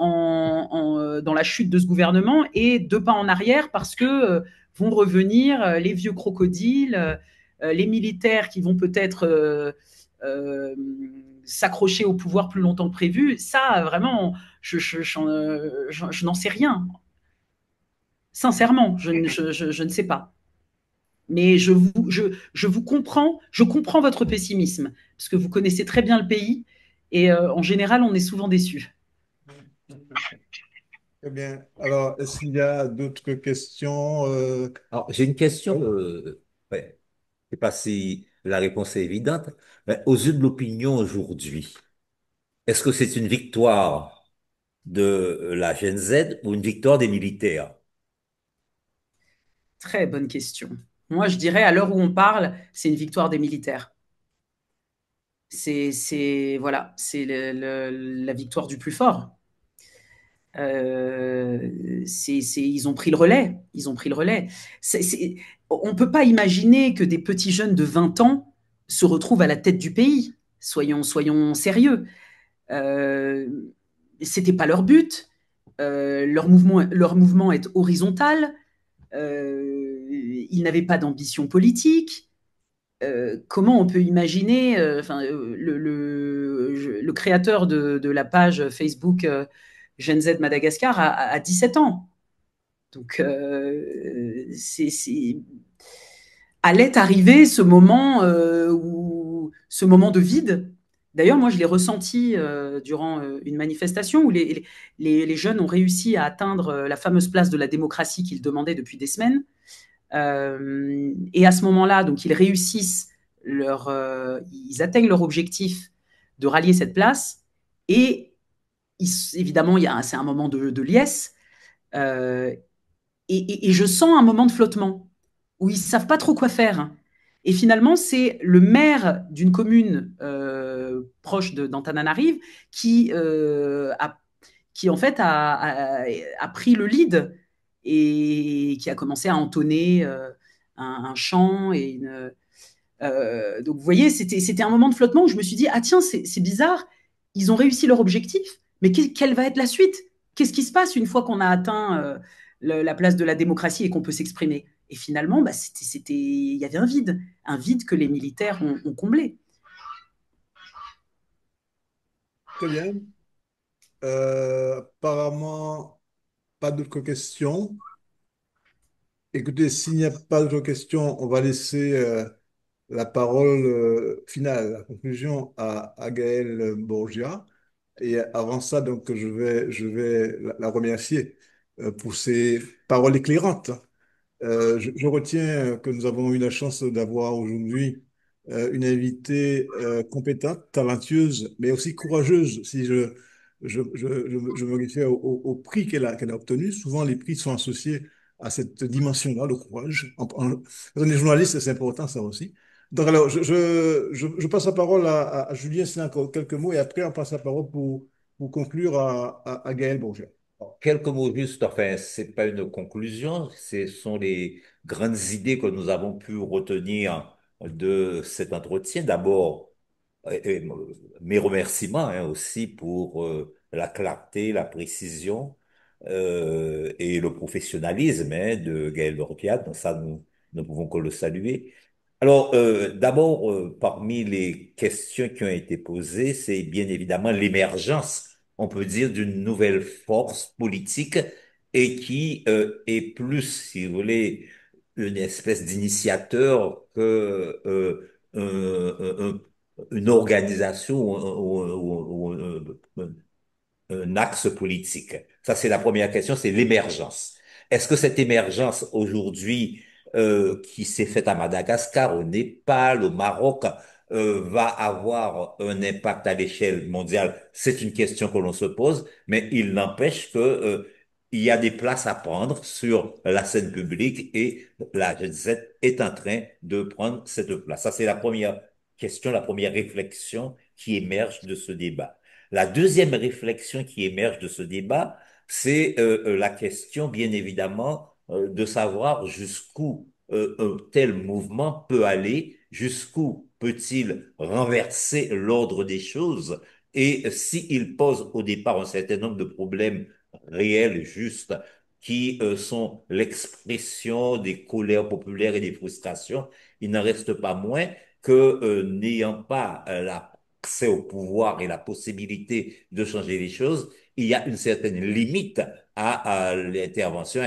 dans la chute de ce gouvernement et 2 pas en arrière parce que vont revenir les vieux crocodiles, les militaires qui vont peut-être s'accrocher au pouvoir plus longtemps que prévu. Ça, vraiment, je n'en sais rien. Sincèrement, je ne sais pas. Mais je vous comprends, je comprends votre pessimisme, parce que vous connaissez très bien le pays, et en général, on est souvent déçus. Très bien. Alors, est-ce qu'il y a d'autres questions? Alors, j'ai une question, Oui. ouais, je sais pas si la réponse est évidente, mais aux yeux de l'opinion aujourd'hui, est-ce que c'est une victoire de la Gen Z ou une victoire des militaires? Très bonne question. Moi, je dirais, à l'heure où on parle, c'est une victoire des militaires. Voilà, c'est la victoire du plus fort. Ils ont pris le relais. Ils ont pris le relais. On ne peut pas imaginer que des petits jeunes de 20 ans se retrouvent à la tête du pays. Soyons sérieux. Euh, C'était pas leur but. Leur mouvement est horizontal. Ils n'avaient pas d'ambition politique. Comment on peut imaginer, le créateur de la page Facebook Gen Z Madagascar a 17 ans. Donc, allait arriver ce moment de vide. D'ailleurs, moi, je l'ai ressenti durant une manifestation où les jeunes ont réussi à atteindre la fameuse place de la démocratie qu'ils demandaient depuis des semaines. Et à ce moment-là, donc, ils atteignent leur objectif de rallier cette place. Et évidemment, c'est un moment de liesse. Euh, et je sens un moment de flottement où ils ne savent pas trop quoi faire. Et finalement, c'est le maire d'une commune proche d'Antananarive qui en fait a pris le lead et qui a commencé à entonner un chant donc vous voyez, c'était un moment de flottement où je me suis dit ah tiens c'est bizarre, ils ont réussi leur objectif, mais quelle va être la suite? Qu'est-ce qui se passe une fois qu'on a atteint la place de la démocratie et qu'on peut s'exprimer? Et finalement, bah, il y avait un vide que les militaires ont comblé. Très bien. Apparemment, pas d'autres questions. Écoutez, s'il n'y a pas d'autres questions, on va laisser la parole finale, la conclusion à Gaëlle Borgia. Et avant ça, donc, je vais la remercier pour ses paroles éclairantes. Je retiens que nous avons eu la chance d'avoir aujourd'hui une invitée compétente, talentueuse, mais aussi courageuse. Si je me réfère au prix qu'elle a obtenu, souvent les prix sont associés à cette dimension-là, le courage. Quand on est journaliste, c'est important ça aussi. Donc alors, je passe la parole à Julien, c'est encore quelques mots, et après on passe la parole pour conclure à Gaël Bourget. Quelques mots juste, enfin, c'est pas une conclusion, ce sont les grandes idées que nous avons pu retenir de cet entretien. D'abord, mes remerciements hein, aussi pour la clarté, la précision et le professionnalisme hein, de Gaël Lorpiat. Donc ça, nous ne pouvons que le saluer. Alors, d'abord, parmi les questions qui ont été posées, c'est bien évidemment l'émergence, on peut dire, d'une nouvelle force politique et qui est plus, si vous voulez, une espèce d'initiateur que une organisation ou un axe politique. Ça, c'est la première question, c'est l'émergence. Est-ce que cette émergence aujourd'hui qui s'est faite à Madagascar, au Népal, au Maroc, va avoir un impact à l'échelle mondiale? C'est une question que l'on se pose, mais il n'empêche que il y a des places à prendre sur la scène publique et la Gen Z est en train de prendre cette place. Ça, c'est la première question, la première réflexion qui émerge de ce débat. La deuxième réflexion qui émerge de ce débat, c'est la question, bien évidemment, de savoir jusqu'où un tel mouvement peut aller, jusqu'où peut-il renverser l'ordre des choses, et s'il pose au départ un certain nombre de problèmes réels, justes, qui sont l'expression des colères populaires et des frustrations, il n'en reste pas moins que n'ayant pas la accès au pouvoir et la possibilité de changer les choses, il y a une certaine limite à l'intervention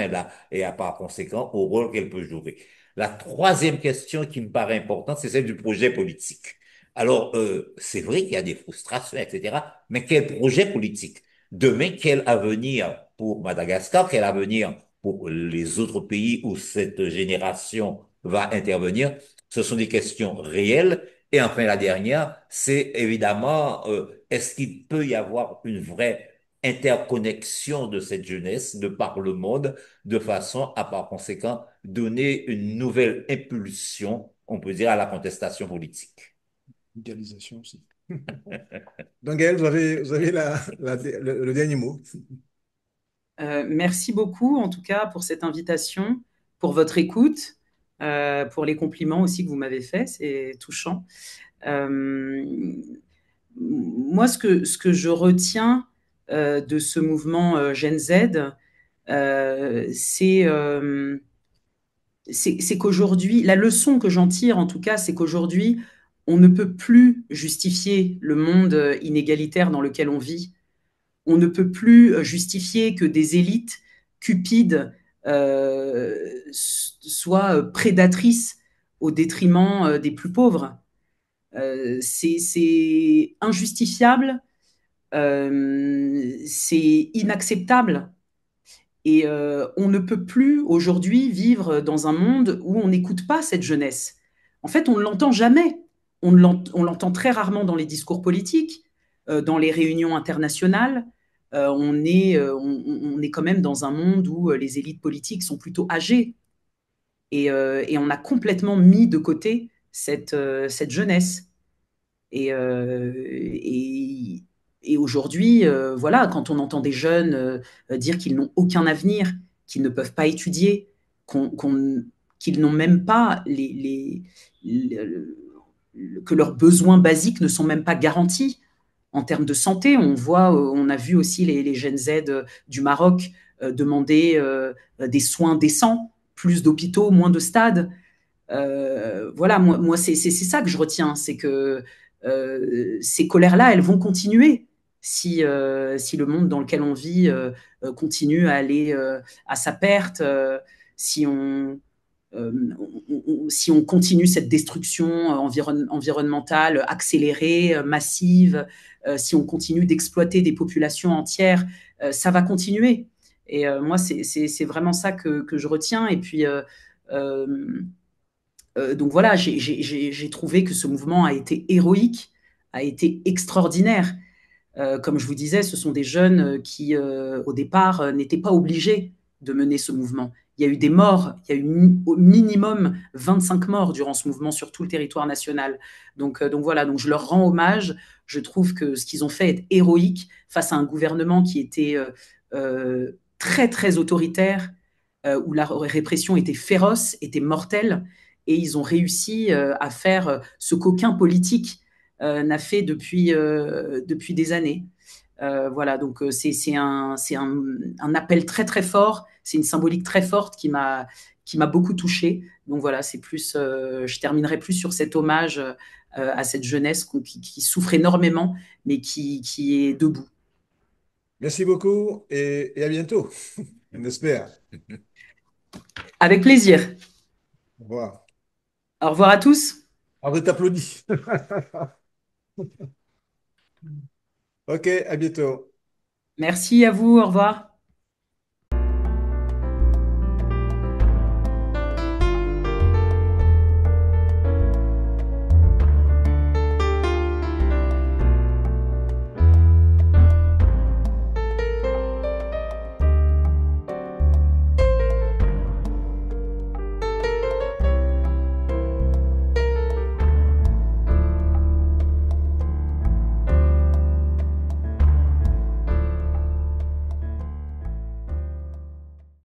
et par conséquent au rôle qu'elle peut jouer. La troisième question qui me paraît importante, c'est celle du projet politique. Alors, c'est vrai qu'il y a des frustrations, etc., mais quel projet politique? Demain, quel avenir pour Madagascar, quel avenir pour les autres pays où cette génération va intervenir? Ce sont des questions réelles. Et enfin, la dernière, c'est évidemment, est-ce qu'il peut y avoir une vraie interconnexion de cette jeunesse de par le monde, de façon à, par conséquent, donner une nouvelle impulsion, on peut dire, à la contestation politique. Mondialisation aussi. Donc, Gaël, vous avez le dernier mot. Merci beaucoup, en tout cas, pour cette invitation, pour votre écoute, pour les compliments aussi que vous m'avez faits, c'est touchant. Moi, ce que je retiens de ce mouvement Gen Z, c'est qu'aujourd'hui, la leçon que j'en tire, en tout cas, c'est qu'aujourd'hui, on ne peut plus justifier le monde inégalitaire dans lequel on vit. On ne peut plus justifier que des élites cupides soient prédatrices au détriment des plus pauvres. C'est injustifiable, c'est inacceptable. Et on ne peut plus aujourd'hui vivre dans un monde où on n'écoute pas cette jeunesse. En fait, on ne l'entend jamais. On l'entend très rarement dans les discours politiques, dans les réunions internationales. On est quand même dans un monde où les élites politiques sont plutôt âgées. Et on a complètement mis de côté cette jeunesse. Et, euh, et, et aujourd'hui, voilà, quand on entend des jeunes dire qu'ils n'ont aucun avenir, qu'ils ne peuvent pas étudier, qu'ils n'ont même pas que leurs besoins basiques ne sont même pas garantis en termes de santé. On a vu aussi les Gen Z du Maroc demander des soins décents, plus d'hôpitaux, moins de stades. Voilà, moi c'est ça que je retiens, c'est que ces colères-là, elles vont continuer si le monde dans lequel on vit continue à aller à sa perte, si on, si on continue cette destruction environnementale accélérée, massive, si on continue d'exploiter des populations entières, ça va continuer. Et moi, c'est vraiment ça que je retiens. Et puis, euh, donc voilà, j'ai trouvé que ce mouvement a été héroïque, a été extraordinaire. Comme je vous disais, ce sont des jeunes qui, au départ, n'étaient pas obligés de mener ce mouvement. Il y a eu des morts, il y a eu au minimum 25 morts durant ce mouvement sur tout le territoire national. Donc voilà, donc je leur rends hommage. Je trouve que ce qu'ils ont fait est héroïque face à un gouvernement qui était très, très autoritaire, où la répression était féroce, était mortelle, et ils ont réussi à faire ce qu'aucun politique n'a fait depuis des années. Voilà, donc c'est un appel très très fort, c'est une symbolique très forte qui m'a beaucoup touchée. Donc voilà, c'est plus, je terminerai plus sur cet hommage à cette jeunesse qui souffre énormément, mais qui est debout. Merci beaucoup et à bientôt, on espère. Avec plaisir. Au revoir. Au revoir à tous. Ah, vous t'applaudis. Ok, à bientôt. Merci à vous. Au revoir.